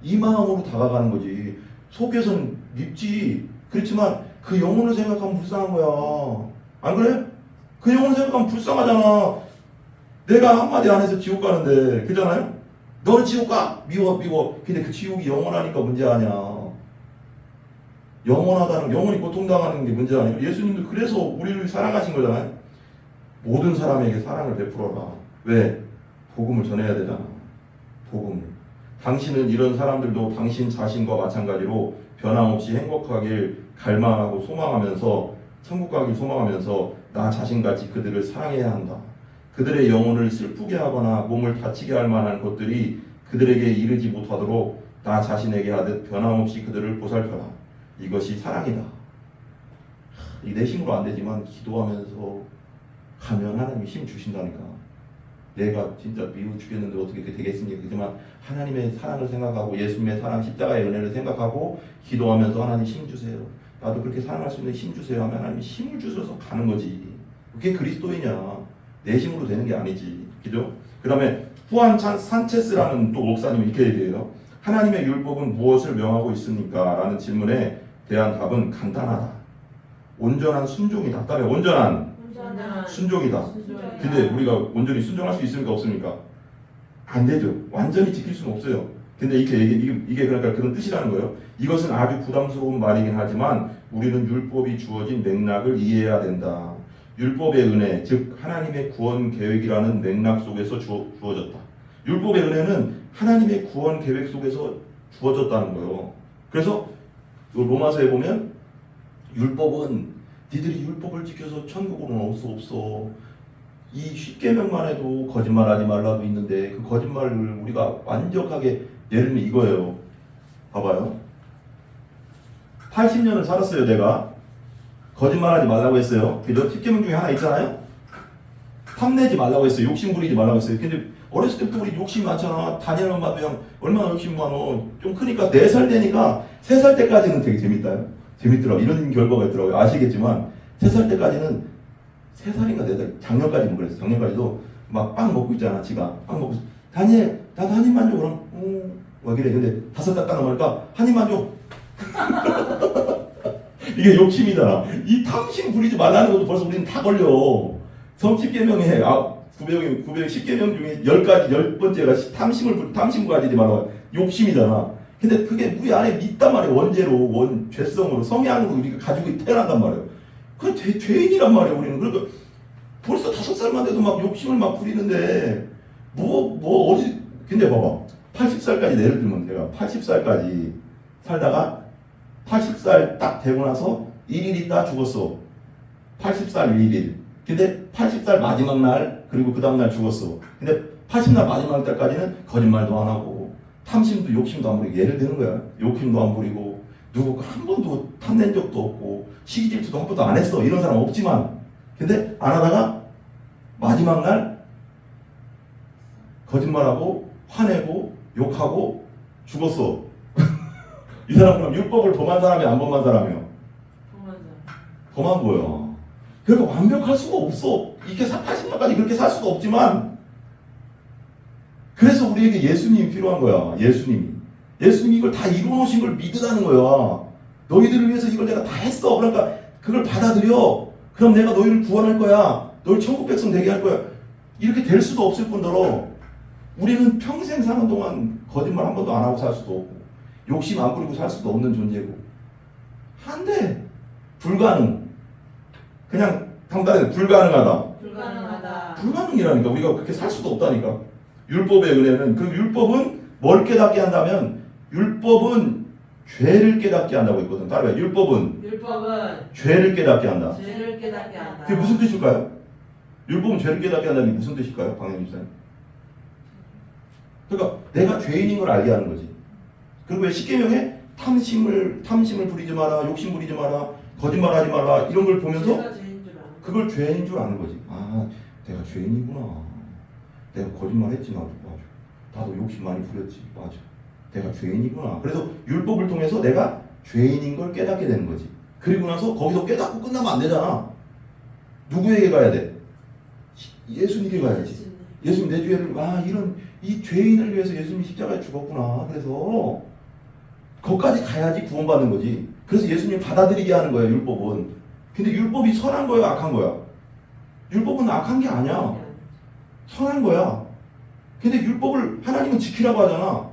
이 마음으로 다가가는 거지. 속에서는 밉지. 그렇지만 그 영혼을 생각하면 불쌍한 거야. 안 그래? 그 영혼을 생각하면 불쌍하잖아. 내가 한마디 안 해서 지옥 가는데. 그잖아요? 너는 지옥 가! 미워. 근데 그 지옥이 영원하니까 문제 아니야. 영원히 고통당하는 게 문제 아니고 예수님도 그래서 우리를 사랑하신 거잖아요. 모든 사람에게 사랑을 베풀어라. 왜? 복음을 전해야 되잖아. 복음을. 당신은 이런 사람들도 당신 자신과 마찬가지로 변함없이 행복하길 갈망하고 소망하면서 천국 가길 소망하면서 나 자신같이 그들을 사랑해야 한다. 그들의 영혼을 슬프게 하거나 몸을 다치게 할 만한 것들이 그들에게 이르지 못하도록 나 자신에게 하듯 변함없이 그들을 보살펴라. 이것이 사랑이다. 이 내 힘으로 안 되지만 기도하면서 가면 하나님이 힘 주신다니까. 내가 진짜 미워 죽겠는데 어떻게 그렇게 되겠습니까? 그렇지만 하나님의 사랑을 생각하고 예수님의 사랑, 십자가의 은혜를 생각하고 기도하면서 하나님 힘 주세요. 나도 그렇게 사랑할 수 있는 힘 주세요 하면 하나님이 힘을 주셔서 가는 거지. 그게 그리스도이냐. 내 힘으로 되는 게 아니지. 그죠? 그 다음에 후안 산체스라는 또 목사님이 이렇게 얘기해요. 하나님의 율법은 무엇을 명하고 있습니까? 라는 질문에 대한 답은 간단하다. 온전한 순종이다. 다음에 온전한 순종이다. 근데 우리가 온전히 순종할 수 있습니까? 없습니까? 안 되죠. 완전히 지킬 수는 없어요. 근데 이게 그러니까 그런 뜻이라는 거예요. 이것은 아주 부담스러운 말이긴 하지만 우리는 율법이 주어진 맥락을 이해해야 된다. 율법의 은혜, 즉 하나님의 구원 계획이라는 맥락 속에서 주어졌다. 율법의 은혜는 하나님의 구원 계획 속에서 주어졌다는 거예요. 그래서 로마서에 보면 율법은 니들이 율법을 지켜서 천국으로는 올 수 없어. 이 십계명만 해도 거짓말하지 말라고 있는데 그 거짓말을 우리가 완벽하게 예를 들면 이거예요. 봐봐요. 80년을 살았어요. 내가 거짓말하지 말라고 했어요. 그죠? 십계명 중에 하나 있잖아요. 탐내지 말라고 했어요. 욕심 부리지 말라고 했어요. 근데 어렸을 때부터 우리 욕심이 많잖아. 다니엘 엄마도 형 얼마나 욕심 많어. 좀 크니까 4살 되니까 3살 때까지는 되게 재밌더라고. 이런 결과가 있더라고요. 아시겠지만 3살 때까지는 3살인가 4살 작년까지는 그랬어. 작년까지도 막 빵 먹고 있잖아. 지가 빵 먹고 다니엘 나도 한 입만 줘 그럼 막 이래. 근데 5살 딱 넘으니까 한 입만 줘. 이게 욕심이잖아. 이 탐심 부리지 말라는 것도 벌써 우리는 다 걸려. 성 10계명에 910계명 중에 10번째가 탐심을 가지지 말라. 욕심이잖아. 근데 그게 우리 안에 있단 말이에요. 원죄로, 죄성으로, 성향으로 우리가 가지고 태어난단 말이에요. 그게 죄인이란 말이에요. 우리는. 그러니까 벌써 5살만 돼도 막 욕심을 막 부리는데 근데 봐봐. 80살까지 예를 들면 내가 80살까지 살다가 80살 딱 되고 나서 1일 있다 죽었어. 80살 1일. 근데 80살 마지막 날 그리고 그 다음날 죽었어. 근데 80날 마지막 때까지는 거짓말도 안 하고 탐심도 욕심도 안 부리고 예를 드는 거야. 욕심도 안 부리고 누구 한 번도 탐낸 적도 없고 시기 질투도 한 번도 안 했어. 이런 사람 없지만 근데 안 하다가 마지막 날 거짓말하고 화내고 욕하고 죽었어. 이 사람 그럼 율법을 범한 사람이 안 범한 사람이요? 범한 거야. 그러니까 완벽할 수가 없어. 이렇게 80년까지 그렇게 살 수가 없지만 그래서 우리에게 예수님이 필요한 거야. 예수님이 이걸 다 이루어놓으신 걸 믿으라는 거야. 너희들을 위해서 이걸 내가 다 했어. 그러니까 그걸 받아들여. 그럼 내가 너희를 구원할 거야. 너희 천국 백성 되게 할 거야. 이렇게 될 수도 없을 뿐더러 우리는 평생 사는 동안 거짓말 한 번도 안 하고 살 수도 없고 욕심 안 부리고 살 수도 없는 존재고 안 돼. 불가능. 그냥 당단에 불가능하다. 불가능이라니까. 우리가 그렇게 살 수도 없다니까. 율법의 은혜는 그 율법은 뭘 깨닫게 한다면 율법은 죄를 깨닫게 한다고 했거든. 따라해. 율법은 죄를 깨닫게 한다. 그게 무슨 뜻일까요? 율법은 죄를 깨닫게 한다는 게 무슨 뜻일까요? 박영민 집사님. 그러니까 내가 죄인인 걸 알게 하는 거지. 그리고 왜 십계명에 탐심을 부리지 마라, 욕심 부리지 마라, 거짓말하지 마라 이런 걸 보면서 그걸 죄인 줄 아는 거지. 아, 내가 죄인이구나. 내가 거짓말했지 나도. 맞아. 나도 욕심 많이 부렸지. 맞아. 내가 죄인이구나. 그래서 율법을 통해서 내가 죄인인 걸 깨닫게 되는 거지. 그리고 나서 거기서 깨닫고 끝나면 안 되잖아. 누구에게 가야 돼? 예수님께 가야지. 예수님 내 죄를 이 죄인을 위해서 예수님이 십자가에 죽었구나. 그래서 거기까지 가야지 구원받는 거지. 그래서 예수님 받아들이게 하는 거야 율법은. 근데 율법이 선한 거야 악한 거야? 율법은 악한 게 아니야. 선한 거야. 근데 율법을 하나님은 지키라고 하잖아.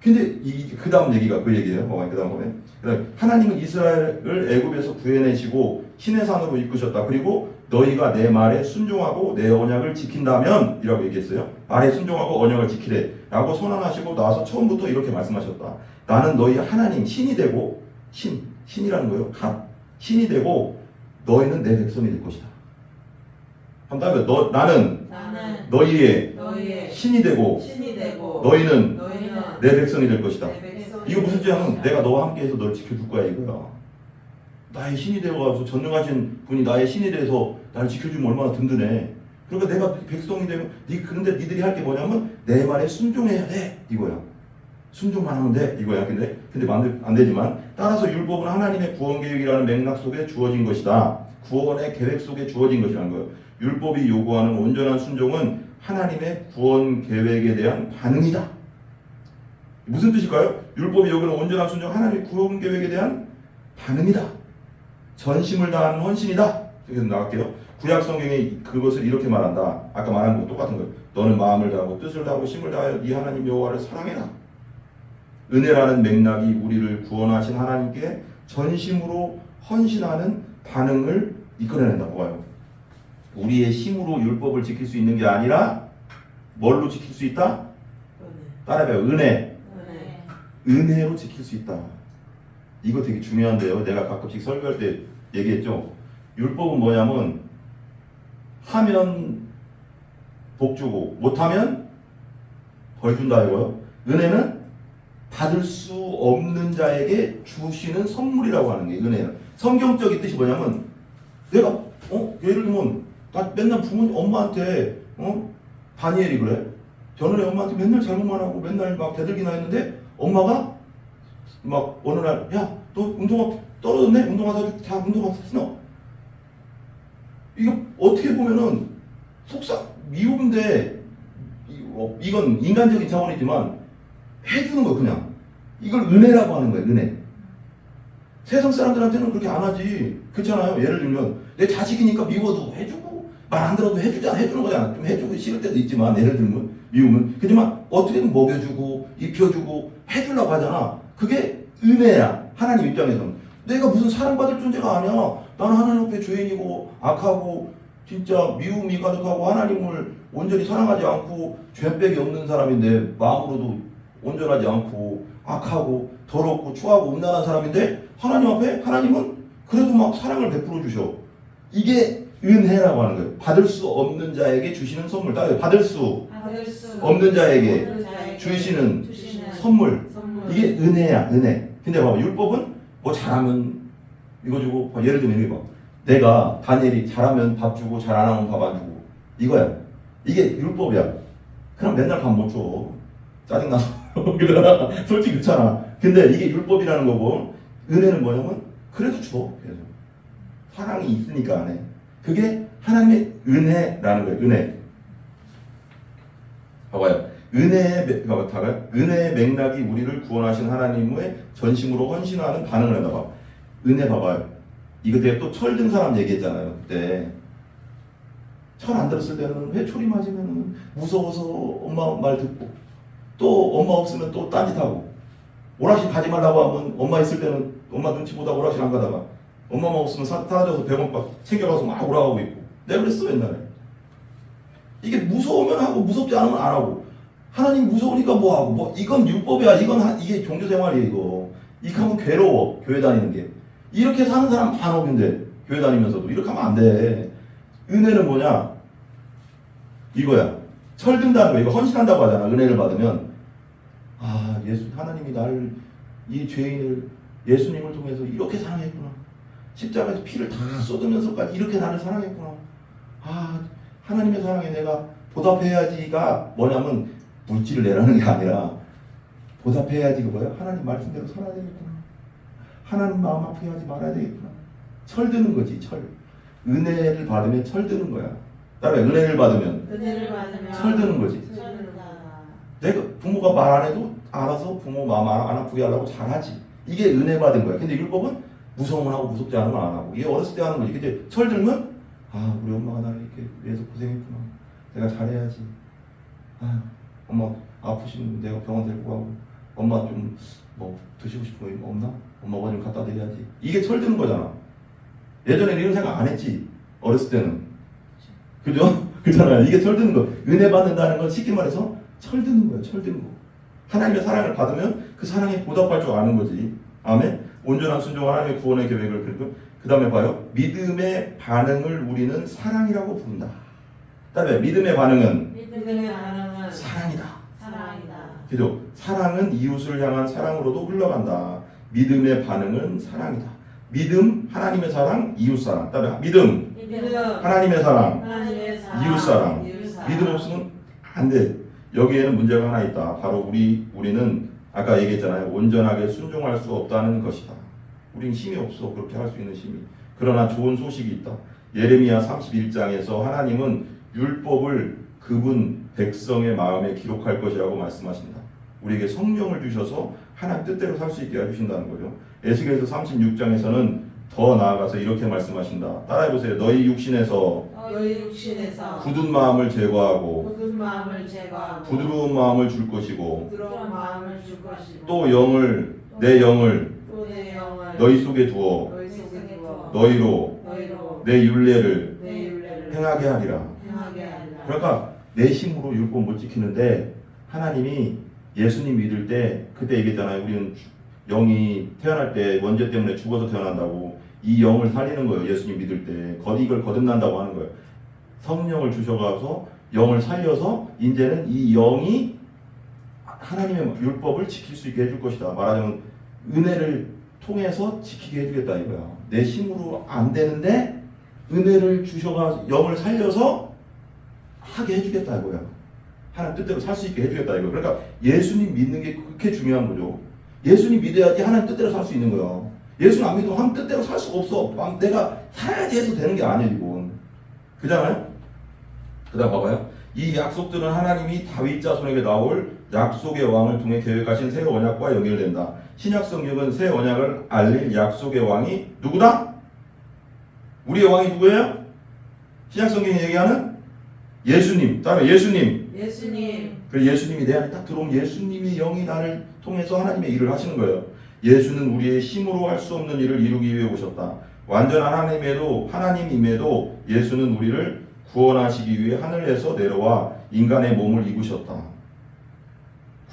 근데 그 다음 얘기가 그 얘기예요. 그 다음 거네. 하나님은 이스라엘을 애굽에서 구해내시고 시내산으로 이끄셨다. 그리고 너희가 내 말에 순종하고 내 언약을 지킨다면 이라고 얘기했어요. 말에 순종하고 언약을 지키래 라고 선언하시고 나서 처음부터 이렇게 말씀하셨다. 나는 너희 하나님 신이 되고 신이라는 거예요. 신이 되고 너희는 내 백성이 될 것이다. 한 다음에 나는 너희의 신이 되고 너희는 내 백성이 될 것이다. 이거 무슨 뜻이냐면 내가 너와 함께해서 너를 지켜줄 거야 이거야. 나의 신이 되어가지고 전능하신 분이 나의 신이 돼서 나를 지켜주면 얼마나 든든해. 그러니까 내가 백성이 되면 그런데 니들이 할 게 뭐냐면 내 말에 순종해야 돼 이거야. 순종만 하면 돼 이거야. 근데 안 되지만 따라서 율법은 하나님의 구원 계획이라는 맥락 속에 주어진 것이다. 구원의 계획 속에 주어진 것이라는 거예요. 율법이 요구하는 온전한 순종은 하나님의 구원 계획에 대한 반응이다. 무슨 뜻일까요? 율법이 요구하는 온전한 순종 하나님의 구원 계획에 대한 반응이다. 전심을 다하는 헌신이다. 여기서 나갈게요. 구약 성경에 그것을 이렇게 말한다. 아까 말한 거 똑같은 거예요. 너는 마음을 다하고 뜻을 다하고 힘을 다하여 네 하나님 여호와를 사랑해라. 은혜라는 맥락이 우리를 구원하신 하나님께 전심으로 헌신하는 반응을 이끌어낸다고 봐요. 우리의 힘으로 율법을 지킬 수 있는 게 아니라 뭘로 지킬 수 있다? 따라해봐요. 은혜로 지킬 수 있다. 이거 되게 중요한데요. 내가 가끔씩 설교할 때 얘기했죠. 율법은 뭐냐면 하면 복 주고 못하면 벌 준다 이거요. 은혜는 받을 수 없는 자에게 주시는 선물이라고 하는 게 은혜예요. 성경적인 뜻이 뭐냐면 내가 예를 들면 나 맨날 엄마한테 다니엘이 그래. 전원에 엄마한테 맨날 잘못만 하고 맨날 막 대들기나 했는데 엄마가 막 어느 날 야 너 운동화 떨어졌네? 운동화 사줄게. 자 운동화 신어. 이거 어떻게 보면은 미움인데 이건 인간적인 차원이지만 해주는 거 그냥 이걸 은혜라고 하는 거예요. 은혜. 세상 사람들한테는 그렇게 안 하지. 그렇잖아요. 예를 들면 내 자식이니까 미워도 해주고 말 안 들어도 해주는 거잖아. 좀 해주고 싫을 때도 있지만 예를 들면 미움은 그렇지만 어떻게든 먹여주고 입혀주고 해주려고 하잖아. 그게 은혜야. 하나님 입장에서는 내가 무슨 사랑받을 존재가 아니야. 나는 하나님 앞에 죄인이고 악하고 진짜 미움이 가득하고 하나님을 온전히 사랑하지 않고 죄백이 없는 사람인데 마음으로도 온전하지 않고 악하고 더럽고 추하고 음란한 사람인데 하나님 앞에 하나님은 그래도 막 사랑을 베풀어 주셔. 이게 은혜라고 하는 거예요. 받을 수 없는 자에게 주시는 선물. 따라요. 받을 수 받을 수 없는 자에게 없는 자에게 주시는 주시는 선물. 선물. 이게 은혜야, 은혜. 근데 봐봐, 율법은 뭐 잘하면 이거 주고, 예를 들면 이거 봐. 내가 다니엘이 잘하면 밥 주고 잘 안 하면 밥 안 주고 이거야. 이게 율법이야. 그럼 맨날 밥 못 줘. 짜증나서. 그러나 솔직히 그렇잖아. 근데 이게 율법이라는 거고, 은혜는 뭐냐면 그래도 줘. 그래서 사랑이 있으니까 안 해. 그게 하나님의 은혜라는 거예요. 은혜. 봐봐요. 은혜의 맥락이 우리를 구원하신 하나님의 전심으로 헌신하는 반응을 한다 봐. 은혜 봐봐요. 이거 내가 또 철든 사람 얘기했잖아요. 그때 철 안 들었을 때는 회초리 맞으면 무서워서 엄마 말 듣고, 또 엄마 없으면 또 딴짓하고, 오락실 가지 말라고 하면 엄마 있을 때는 엄마 눈치 보다가 오락실 안 가다가 엄마만 없으면 사라져서 100원 챙겨가서 막 오라가고 있고. 내가 그랬어 옛날에. 이게 무서우면 하고 무섭지 않으면 안 하고. 하나님 무서우니까 뭐 하고. 뭐 이건 율법이야. 이게 종교생활이야 이거. 이렇게 하면 괴로워. 교회 다니는 게. 이렇게 사는 사람 많어. 근데 교회 다니면서도 이렇게 하면 안 돼. 은혜는 뭐냐? 이거야. 철든다는 거. 이거 헌신한다고 하잖아. 은혜를 받으면 하나님이 나를, 이 죄인을 예수님을 통해서 이렇게 사랑했구나. 십자가에서 피를 다 쏟으면서까지 이렇게 나를 사랑했구나. 하나님의 사랑에 내가 보답해야지가 뭐냐면 물질을 내라는 게 아니라, 보답해야지가 뭐야? 하나님 말씀대로 살아야 되겠구나. 하나님 마음 아프게 하지 말아야 되겠구나. 철드는 거지. 철. 은혜를 받으면 철드는 거야. 따라해. 은혜를 받으면 철드는 거지. 내가 부모가 말 안 해도 알아서 부모 마음 안 아프게 하려고 잘하지. 이게 은혜 받은 거야. 근데 율법은 무서우면 하고 무섭지 않으면 안 하고. 이게 어렸을 때 하는 거지. 근데 철들면 우리 엄마가 나를 이렇게 위해서 고생했구나. 내가 잘해야지. 엄마 아프시면 내가 병원 데리고 가고, 엄마 좀 뭐 드시고 싶은 거 없나? 엄마가 좀 갖다 드려야지. 이게 철드는 거잖아. 예전에는 이런 생각 안 했지. 어렸을 때는. 그죠? 그잖아요. 이게 철드는 거. 은혜 받는다는 건 쉽게 말해서 철드는 거예요. 철드는 거. 하나님의 사랑을 받으면 그 사랑에 보답할 줄 아는 거지. 아멘. 온전한 순종과 하나님의 구원의 계획을 그리고 그 다음에 봐요. 믿음의 반응을 우리는 사랑이라고 부른다. 그다음에 믿음의 반응은 사랑이다. 그죠? 사랑은 이웃을 향한 사랑으로도 흘러간다. 믿음의 반응은 사랑이다. 믿음, 하나님의 사랑, 이웃 사랑. 그다음에 믿음, 하나님의 사랑, 이웃 사랑. 믿음 없으면 안 돼. 여기에는 문제가 하나 있다. 바로 우리는 아까 얘기했잖아요. 온전하게 순종할 수 없다는 것이다. 우리는 힘이 없어. 그렇게 할 수 있는 힘이. 그러나 좋은 소식이 있다. 예레미야 31장에서 하나님은 율법을 그분 백성의 마음에 기록할 것이라고 말씀하신다. 우리에게 성령을 주셔서 하나님 뜻대로 살 수 있게 해주신다는 거죠. 에스겔서 36장에서는 더 나아가서 이렇게 말씀하신다. 따라해보세요. 너희 육신에서 굳은 마음을 제거하고 부드러운 마음을 줄 것이고 또 내 영을 너희 속에 두어 너희로 내 율례를 행하게 하리라. 그러니까 내 힘으로 율법 못 지키는데, 하나님이 예수님 믿을 때 그때 얘기했잖아요. 우리는 영이 태어날 때 원죄 때문에 죽어서 태어난다고. 이 영을 살리는 거예요. 예수님 믿을 때 이걸 거듭난다고 하는 거예요. 성령을 주셔가서 영을 살려서 이제는 이 영이 하나님의 율법을 지킬 수 있게 해줄 것이다. 말하자면 은혜를 통해서 지키게 해주겠다 이거야. 내 힘으로 안 되는데 은혜를 주셔가 영을 살려서 하게 해주겠다 이거야. 하나님 뜻대로 살 수 있게 해주겠다 이거. 그러니까 예수님 믿는 게 그렇게 중요한 거죠. 예수님 믿어야지 하나님 뜻대로 살 수 있는 거야. 예수님 안 믿으면 하나님 뜻대로 살 수가 없어. 내가 살아야지 해서 되는 게 아니야 이건. 그잖아요. 그다음 봐봐요. 이 약속들은 하나님이 다윗 자손에게 나올 약속의 왕을 통해 계획하신 새 언약과 연결된다. 신약 성경은 새 언약을 알릴 약속의 왕이 누구다? 우리의 왕이 누구예요? 신약 성경이 얘기하는 예수님. 따로 예수님. 그 예수님이 내 안에 딱 들어오면 예수님이 영이 나를 통해서 하나님의 일을 하시는 거예요. 예수는 우리의 힘으로 할 수 없는 일을 이루기 위해 오셨다. 완전한 하나님임에도 예수는 우리를 구원하시기 위해 하늘에서 내려와 인간의 몸을 입으셨다.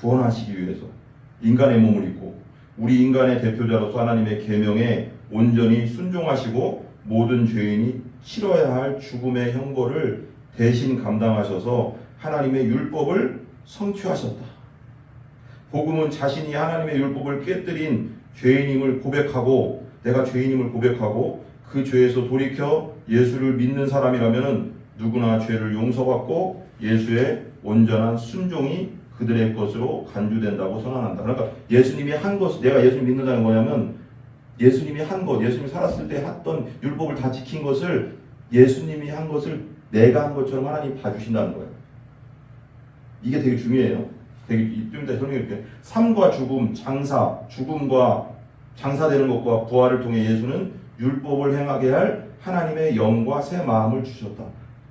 구원하시기 위해서 인간의 몸을 입고 우리 인간의 대표자로서 하나님의 계명에 온전히 순종하시고 모든 죄인이 치러야 할 죽음의 형벌을 대신 감당하셔서 하나님의 율법을 성취하셨다. 복음은 자신이 하나님의 율법을 깨뜨린 죄인임을 고백하고, 내가 죄인임을 고백하고 그 죄에서 돌이켜 예수를 믿는 사람이라면 누구나 죄를 용서받고 예수의 온전한 순종이 그들의 것으로 간주된다고 선언한다. 그러니까 예수님이 한 것, 내가 예수님 믿는다는 거냐면 예수님이 한 것, 예수님이 살았을 때 했던 율법을 다 지킨 것을, 예수님이 한 것을 내가 한 것처럼 하나님이 봐주신다는 거예요. 이게 되게 중요해요. 되게 좀 이따 설명해줄게요. 삶과 죽음, 장사, 죽음과 장사되는 것과 부활을 통해 예수는 율법을 행하게 할 하나님의 영과 새 마음을 주셨다.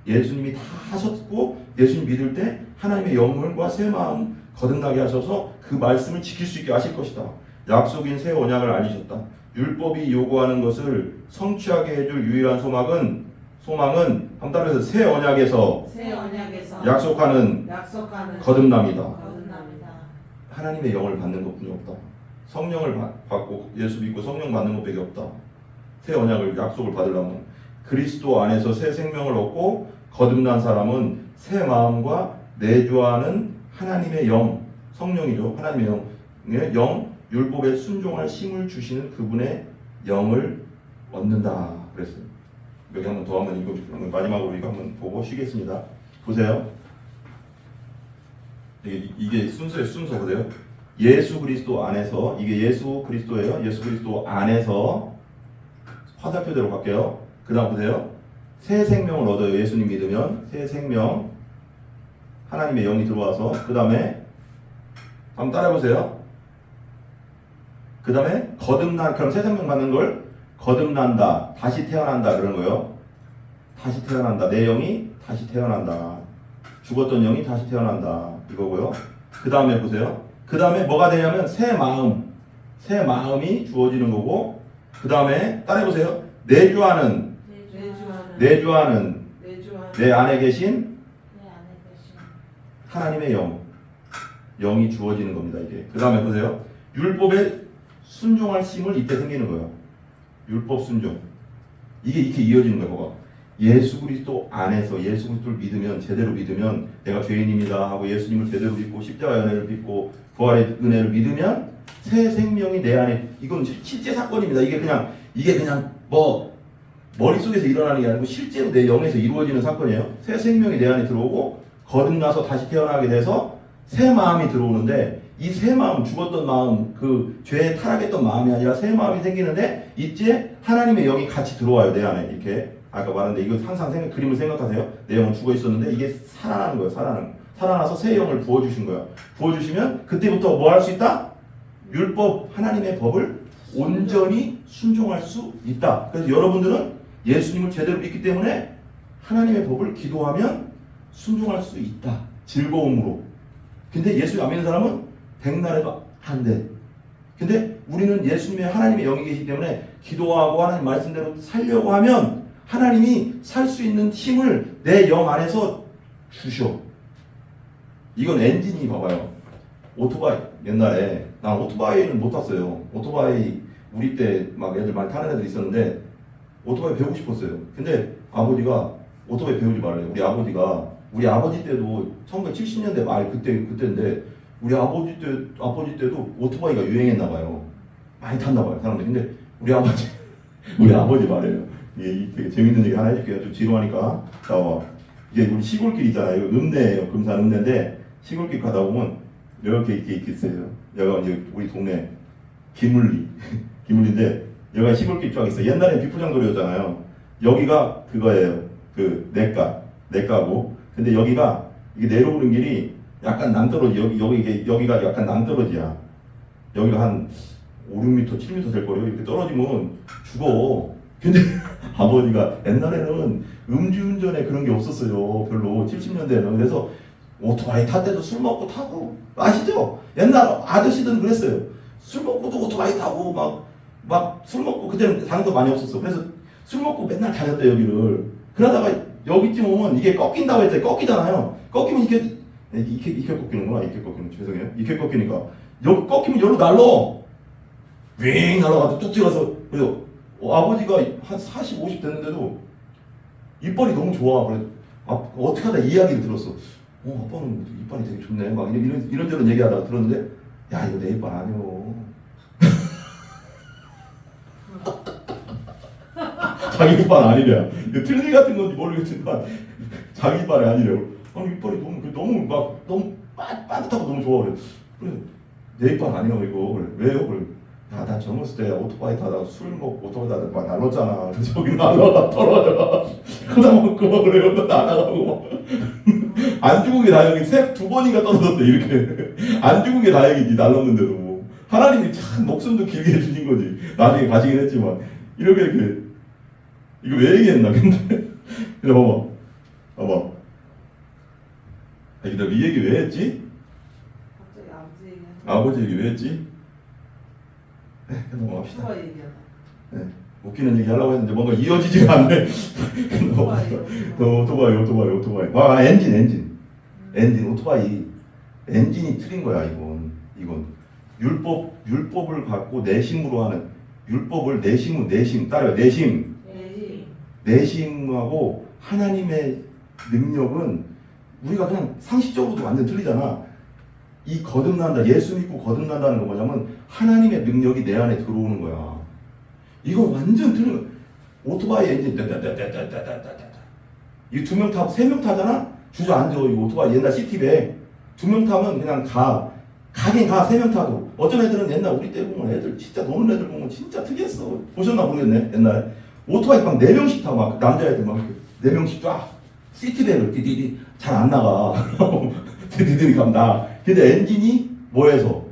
예수님이 다 하셨고 예수님 믿을 때 하나님의 영혼과 새 마음 거듭나게 하셔서 그 말씀을 지킬 수 있게 하실 것이다. 약속인 새 언약을 알리셨다. 율법이 요구하는 것을 성취하게 해줄 유일한 소망은 한번 따라해서 새 언약에서 약속하는 거듭남이다. 하나님의 영을 받는 것뿐이 없다. 성령을 받고 예수 믿고 성령 받는 것밖에 없다. 새 언약을 약속을 받으려면 그리스도 안에서 새 생명을 얻고 거듭난 사람은 새 마음과 내주하는 하나님의 영, 성령이죠. 하나님의 영, 율법에 순종할 힘을 주시는 그분의 영을 얻는다. 그랬어요. 여기 한번 더 한번 읽어주시면 마지막으로 이거 한번 보고 쉬겠습니다. 보세요. 이게 순서거든요. 예수 그리스도 안에서, 이게 예수 그리스도예요. 예수 그리스도 안에서 화살표대로 갈게요. 그 다음 보세요. 새 생명을 얻어요. 예수님 믿으면 새 생명, 하나님의 영이 들어와서. 그 다음에 한번 따라해보세요. 그 다음에 그럼 새 생명 받는 걸 거듭난다, 다시 태어난다 그런 거예요. 다시 태어난다. 내 영이 다시 태어난다. 죽었던 영이 다시 태어난다 이거고요. 그 다음에 보세요. 그 다음에 뭐가 되냐면 새 마음이 주어지는 거고, 그 다음에 따라해보세요. 내주하는 내 안에 계신 하나님의 영이 주어지는 겁니다. 이게. 그 다음에 보세요. 율법에 순종할 힘을 이때 생기는 거예요. 율법 순종. 이게 이렇게 이어지는 거예요. 뭐가? 예수 그리스도 안에서 예수 그리스도를 믿으면, 제대로 믿으면, 내가 죄인입니다 하고 예수님을 제대로 믿고 십자가의 은혜를 믿고 부활의 은혜를 믿으면 새 생명이 내 안에, 이건 실제 사건입니다. 이게 그냥 뭐 머릿속에서 일어나는 게 아니고 실제로 내 영에서 이루어지는 사건이에요. 새 생명이 내 안에 들어오고 거듭나서 다시 태어나게 돼서 새 마음이 들어오는데, 이 새 마음, 죽었던 마음, 그 죄에 타락했던 마음이 아니라 새 마음이 생기는데 이제 하나님의 영이 같이 들어와요. 내 안에. 이렇게 아까 말했는데 이거 항상 그림을 생각하세요. 내 영은 죽어 있었는데 이게 살아나는 거예요. 살아나서 새 영을 부어주신 거야. 부어주시면 그때부터 뭐 할 수 있다? 율법, 하나님의 법을 온전히 순종할 수 있다. 그래서 여러분들은 예수님을 제대로 믿기 때문에 하나님의 법을 기도하면 순종할 수 있다. 즐거움으로. 근데 예수 안 믿는 사람은 백날에도 안 돼. 근데 우리는 예수님의 하나님의 영이 계시기 때문에 기도하고 하나님 말씀대로 살려고 하면 하나님이 살 수 있는 힘을 내 영 안에서 주셔. 이건 엔진이 봐봐요. 오토바이, 옛날에 난 오토바이는 못 탔어요. 오토바이 우리 때 막 애들 많이 타는 애들 있었는데 오토바이 배우고 싶었어요. 근데 아버지가 오토바이 배우지 말래요. 우리 아버지 때도 1970년대 말 그때인데 우리 아버지 때도 오토바이가 유행했나 봐요. 많이 탔나 봐요, 사람들이. 근데 우리 아버지 말해요. 이게 되게 재밌는 얘기 하나 해줄게요. 좀 지루하니까. 자, 이게 우리 시골길 있잖아요. 읍내예요. 금산 읍내인데 시골길 가다 보면 이렇게 있어요. 여기가 이제 우리 동네 기물리인데 여기가 시골길 쫙 있어요. 옛날에 비포장도로였잖아요. 여기가 그거예요. 그 내과고. 근데 여기가 이게 내려오는 길이 약간 낭떠러지. 여기가 약간 낭떠러지야. 여기가 한 5, 6m, 7m 될 거예요. 이렇게 떨어지면 죽어. 근데 아버지가 옛날에는 음주운전에 그런 게 없었어요. 별로 70년대에는. 그래서 오토바이 탈 때도 술 먹고 타고, 아시죠? 옛날 아저씨들은 그랬어요. 술 먹고도 오토바이 타고 막 술 먹고, 그때는 당도 많이 없었어. 그래서 술 먹고 맨날 다녔대 여기를. 그러다가 여기쯤 오면 이게 꺾인다고 했더니 꺾이잖아요. 꺾이면 이렇게 꺾이는구나. 죄송해요. 이렇게 꺾이니까 여기 꺾이면 여기로 날라. 윙 날아가서 뚝 찍어서. 그래서 아버지가 한 40, 50 됐는데도 이빨이 너무 좋아. 그래 어떻게 하다 이야기를 들었어. 아빠는 이빨이 되게 좋네. 막 이런저런 얘기하다가 들었는데, 야 이거 내 이빨 아니오. 자기 이빨 아니래. 틀니 같은 건지 모르겠지만 자기 이빨이 아니래요. 아니 이빨이 너무 빠듯하고 너무 좋아. 그래 내 이빨 아니야 이거. 그래 왜요? 그래 나 젊었을 때 오토바이 타다가 술 먹고 오토바이 타다가 막 날랐잖아. 그래서 저기 날라가 떨어져. 그러다 먹고 그래요. 또 날아가고 안 죽은 게 다행이지. 두 번인가 떨어졌대 이렇게. 안 죽은 게 다행이지 날랐는데도. 하나님이 참 목숨도 길게 해주신 거지. 나중에 가시긴 했지만 이렇게 이거 왜 얘기했나 근데. 근데 봐봐. 내가 이 얘기 왜 했지? 갑자기 아버지 얘기. 아버지 얘기 왜 했지? 네, 넘어갑시다. 오토바이 얘기하다. 네, 웃기는 얘기 하려고 했는데 뭔가 이어지지가 않네. 오토바이. 와, 엔진. 오토바이. 엔진이 틀린 거야, 이건. 율법을 갖고 내심으로 하는, 율법을 따라요. 내심하고 하나님의 능력은 우리가 그냥 상식적으로도 완전 틀리잖아. 이 거듭난다, 예수 믿고 거듭난다는 거 뭐냐면 하나님의 능력이 내 안에 들어오는 거야. 이거 완전 틀린 거야. 오토바이 엔진 이 2명 타고 3명 타잖아? 주저앉아. 이거 오토바이 옛날 시티백 2명 타면 그냥 가긴 가. 3명 타도. 어떤 애들은 옛날 우리 때 보면 애들 진짜 노는 애들 보면 진짜 특이했어. 보셨나 모르겠네. 옛날에 오토바이 막 4명씩 타고 막 남자애들 막 4명씩 쫙 시티백을 디디디 잘 안 나가. 디디디 간다. 근데 엔진이 뭐해서?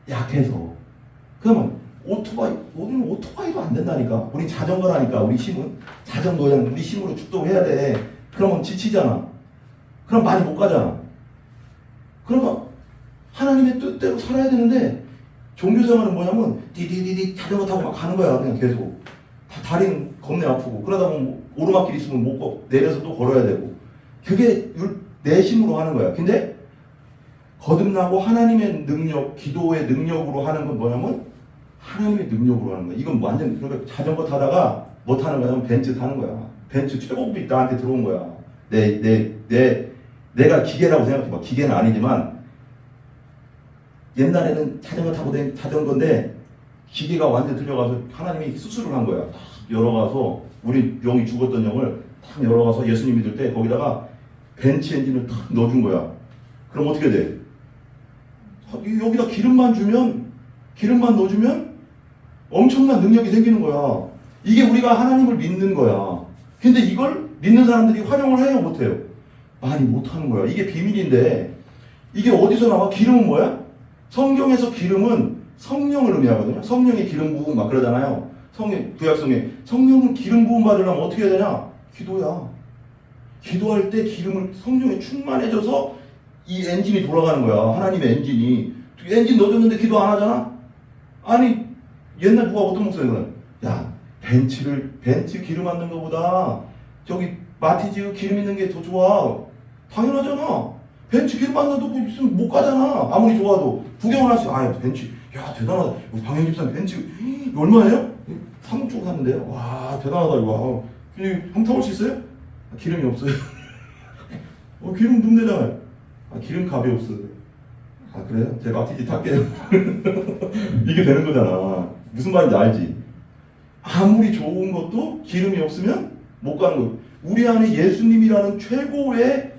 약해서. 그러면 우리는 오토바이도 안 된다니까. 우리 자전거라니까. 우리 힘은 자전거 그냥 우리 힘으로 축도해야 돼. 그러면 지치잖아. 그럼 많이 못 가잖아. 그러면 하나님의 뜻대로 살아야 되는데 종교생활은 뭐냐면 디디디디 자전거 타고 막 가는 거야. 그냥 계속. 다리는 겁내 아프고 그러다 보면 오르막길 있으면 못 걷고 내려서 또 걸어야 되고. 그게 내심으로 하는 거야. 근데 거듭나고 하나님의 능력, 기도의 능력으로 하는 건 뭐냐면 하나님의 능력으로 하는 거야. 이건 완전 그러니까 자전거 타다가 뭐 타는 거냐면 벤츠 타는 거야. 벤츠 최고급이 나한테 들어온 거야. 내가 기계라고 생각해봐. 기계는 아니지만 옛날에는 자전거 타고 다닌 자전거인데 기계가 완전 들려가서 하나님이 수술을 한 거야. 딱 열어가서 우리 영이 죽었던 영을 딱 열어가서 예수님 믿을 때 거기다가 벤츠 엔진을 딱 넣어준 거야. 그럼 어떻게 돼? 여기다 기름만 넣어주면 엄청난 능력이 생기는 거야. 이게 우리가 하나님을 믿는 거야. 근데 이걸 믿는 사람들이 활용을 해요, 못해요? 많이 못하는 거야. 이게 비밀인데 이게 어디서 나와? 기름은 뭐야? 성경에서 기름은 성령을 의미하거든요. 성령의 기름 부음 막 그러잖아요. 구약성에 성령은 기름 부음 받으려면 어떻게 해야 되냐? 기도야. 기도할 때 기름을 성령에 충만해져서 이 엔진이 돌아가는 거야. 하나님의 엔진이. 엔진 넣어줬는데 기도 안 하잖아? 아니 옛날 누가 어떤 목사님은 야 벤츠 기름 안 넣는 거보다 저기 마티즈 기름 있는 게 더 좋아. 당연하잖아. 벤츠 기름 안 넣어도 있으면 못 가잖아. 아무리 좋아도 구경을 할 수 있어. 아 벤츠 야 대단하다. 방영 집사님 벤츠 이거 얼마예요? 3억 주고 샀는데요. 와 대단하다 이거. 한번 타볼 수 있어요? 아, 기름이 없어요. 기름 넣으면 되잖아요. 아 기름 값이 없어요. 아 그래요? 제가 마티즈 탈게요. 이게 되는 거잖아. 무슨 말인지 알지? 아무리 좋은 것도 기름이 없으면 못 가는 거예요. 우리 안에 예수님이라는 최고의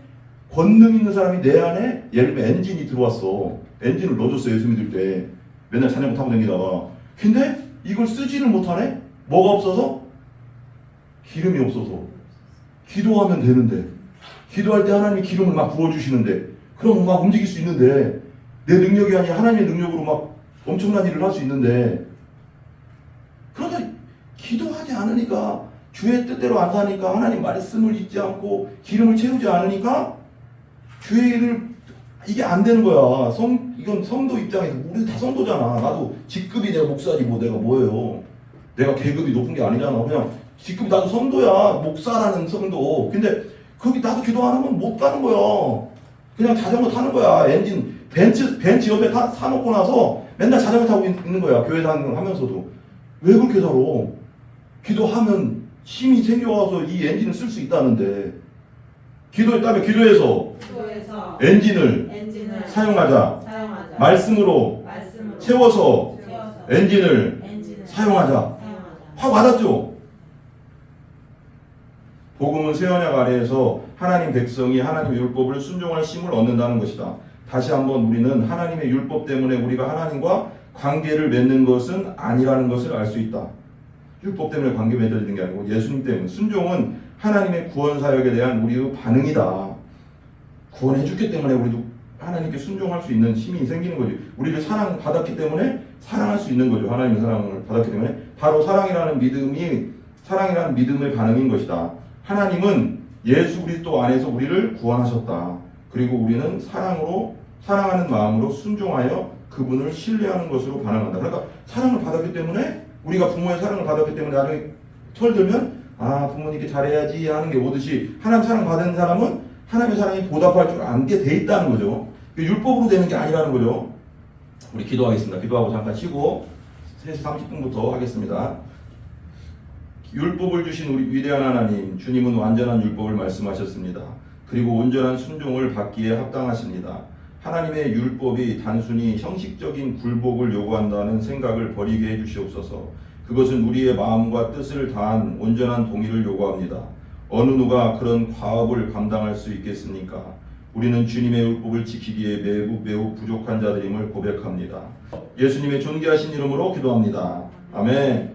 권능 있는 사람이 내 안에 예를 들면 엔진이 들어왔어. 엔진을 넣어줬어. 예수 믿을 때 맨날 자전거 타고 다니다가. 근데 이걸 쓰지를 못하네? 뭐가 없어서? 기름이 없어서. 기도하면 되는데 기도할 때 하나님이 기름을 막 부어주시는데 그럼 막 움직일 수 있는데 내 능력이 아니라 하나님의 능력으로 막 엄청난 일을 할 수 있는데 그러나 기도하지 않으니까 주의 뜻대로 안 사니까 하나님 말씀을 잊지 않고 기름을 채우지 않으니까 주의 일을 이게 안 되는 거야. 이건 성도 입장에서 우리 다 성도잖아. 나도 직급이 내가 목사지 뭐 내가 뭐예요. 내가 계급이 높은 게 아니잖아. 그냥 직급이 나도 성도야. 목사라는 성도. 근데 거기 나도 기도 안 하면 못 가는 거야. 그냥 자전거 타는 거야. 엔진 벤츠 옆에 사놓고 나서 맨날 자전거 타고 있는 거야. 교회 다니면서도. 왜 그렇게 살아? 기도하면 힘이 생겨서 이 엔진을 쓸 수 있다는데 기도했다면 기도해서 기도해서 엔진을 엔진을 사용하자. 사용하자. 말씀으로 말씀으로 채워서 채워서 엔진을 엔진을 사용하자. 사용하자. 확 와닿죠? 복음은 새 언약 아래에서 하나님 백성이 하나님의 율법을 순종할 힘을 얻는다는 것이다. 다시 한번 우리는 하나님의 율법 때문에 우리가 하나님과 관계를 맺는 것은 아니라는 것을 알 수 있다. 율법 때문에 관계 맺어지는 게 아니고 예수님 때문에. 순종은 하나님의 구원 사역에 대한 우리의 반응이다. 구원해 줬기 때문에 우리도 하나님께 순종할 수 있는 힘이 생기는 거지. 우리를 사랑받았기 때문에 사랑할 수 있는 거죠. 하나님의 사랑을 받았기 때문에. 바로 사랑이라는 믿음의 반응인 것이다. 하나님은 예수 그리스도 안에서 우리를 구원하셨다. 그리고 우리는 사랑하는 마음으로 순종하여 그분을 신뢰하는 것으로 반응한다. 그러니까 사랑을 받았기 때문에, 우리가 부모의 사랑을 받았기 때문에 나중에 철들면 부모님께 잘해야지 하는 게 오듯이, 하나님 사랑 받은 사람은 하나님의 사랑이 보답할 줄 알게 돼 있다는 거죠. 율법으로 되는 게 아니라는 거죠. 우리 기도하겠습니다. 기도하고 잠깐 쉬고 3시 30분부터 하겠습니다. 율법을 주신 우리 위대한 하나님, 주님은 완전한 율법을 말씀하셨습니다. 그리고 온전한 순종을 받기에 합당하십니다. 하나님의 율법이 단순히 형식적인 굴복을 요구한다는 생각을 버리게 해주시옵소서. 그것은 우리의 마음과 뜻을 다한 온전한 동의를 요구합니다. 어느 누가 그런 과업을 감당할 수 있겠습니까? 우리는 주님의 율법을 지키기에 매우 부족한 자들임을 고백합니다. 예수님의 존귀하신 이름으로 기도합니다. 아멘.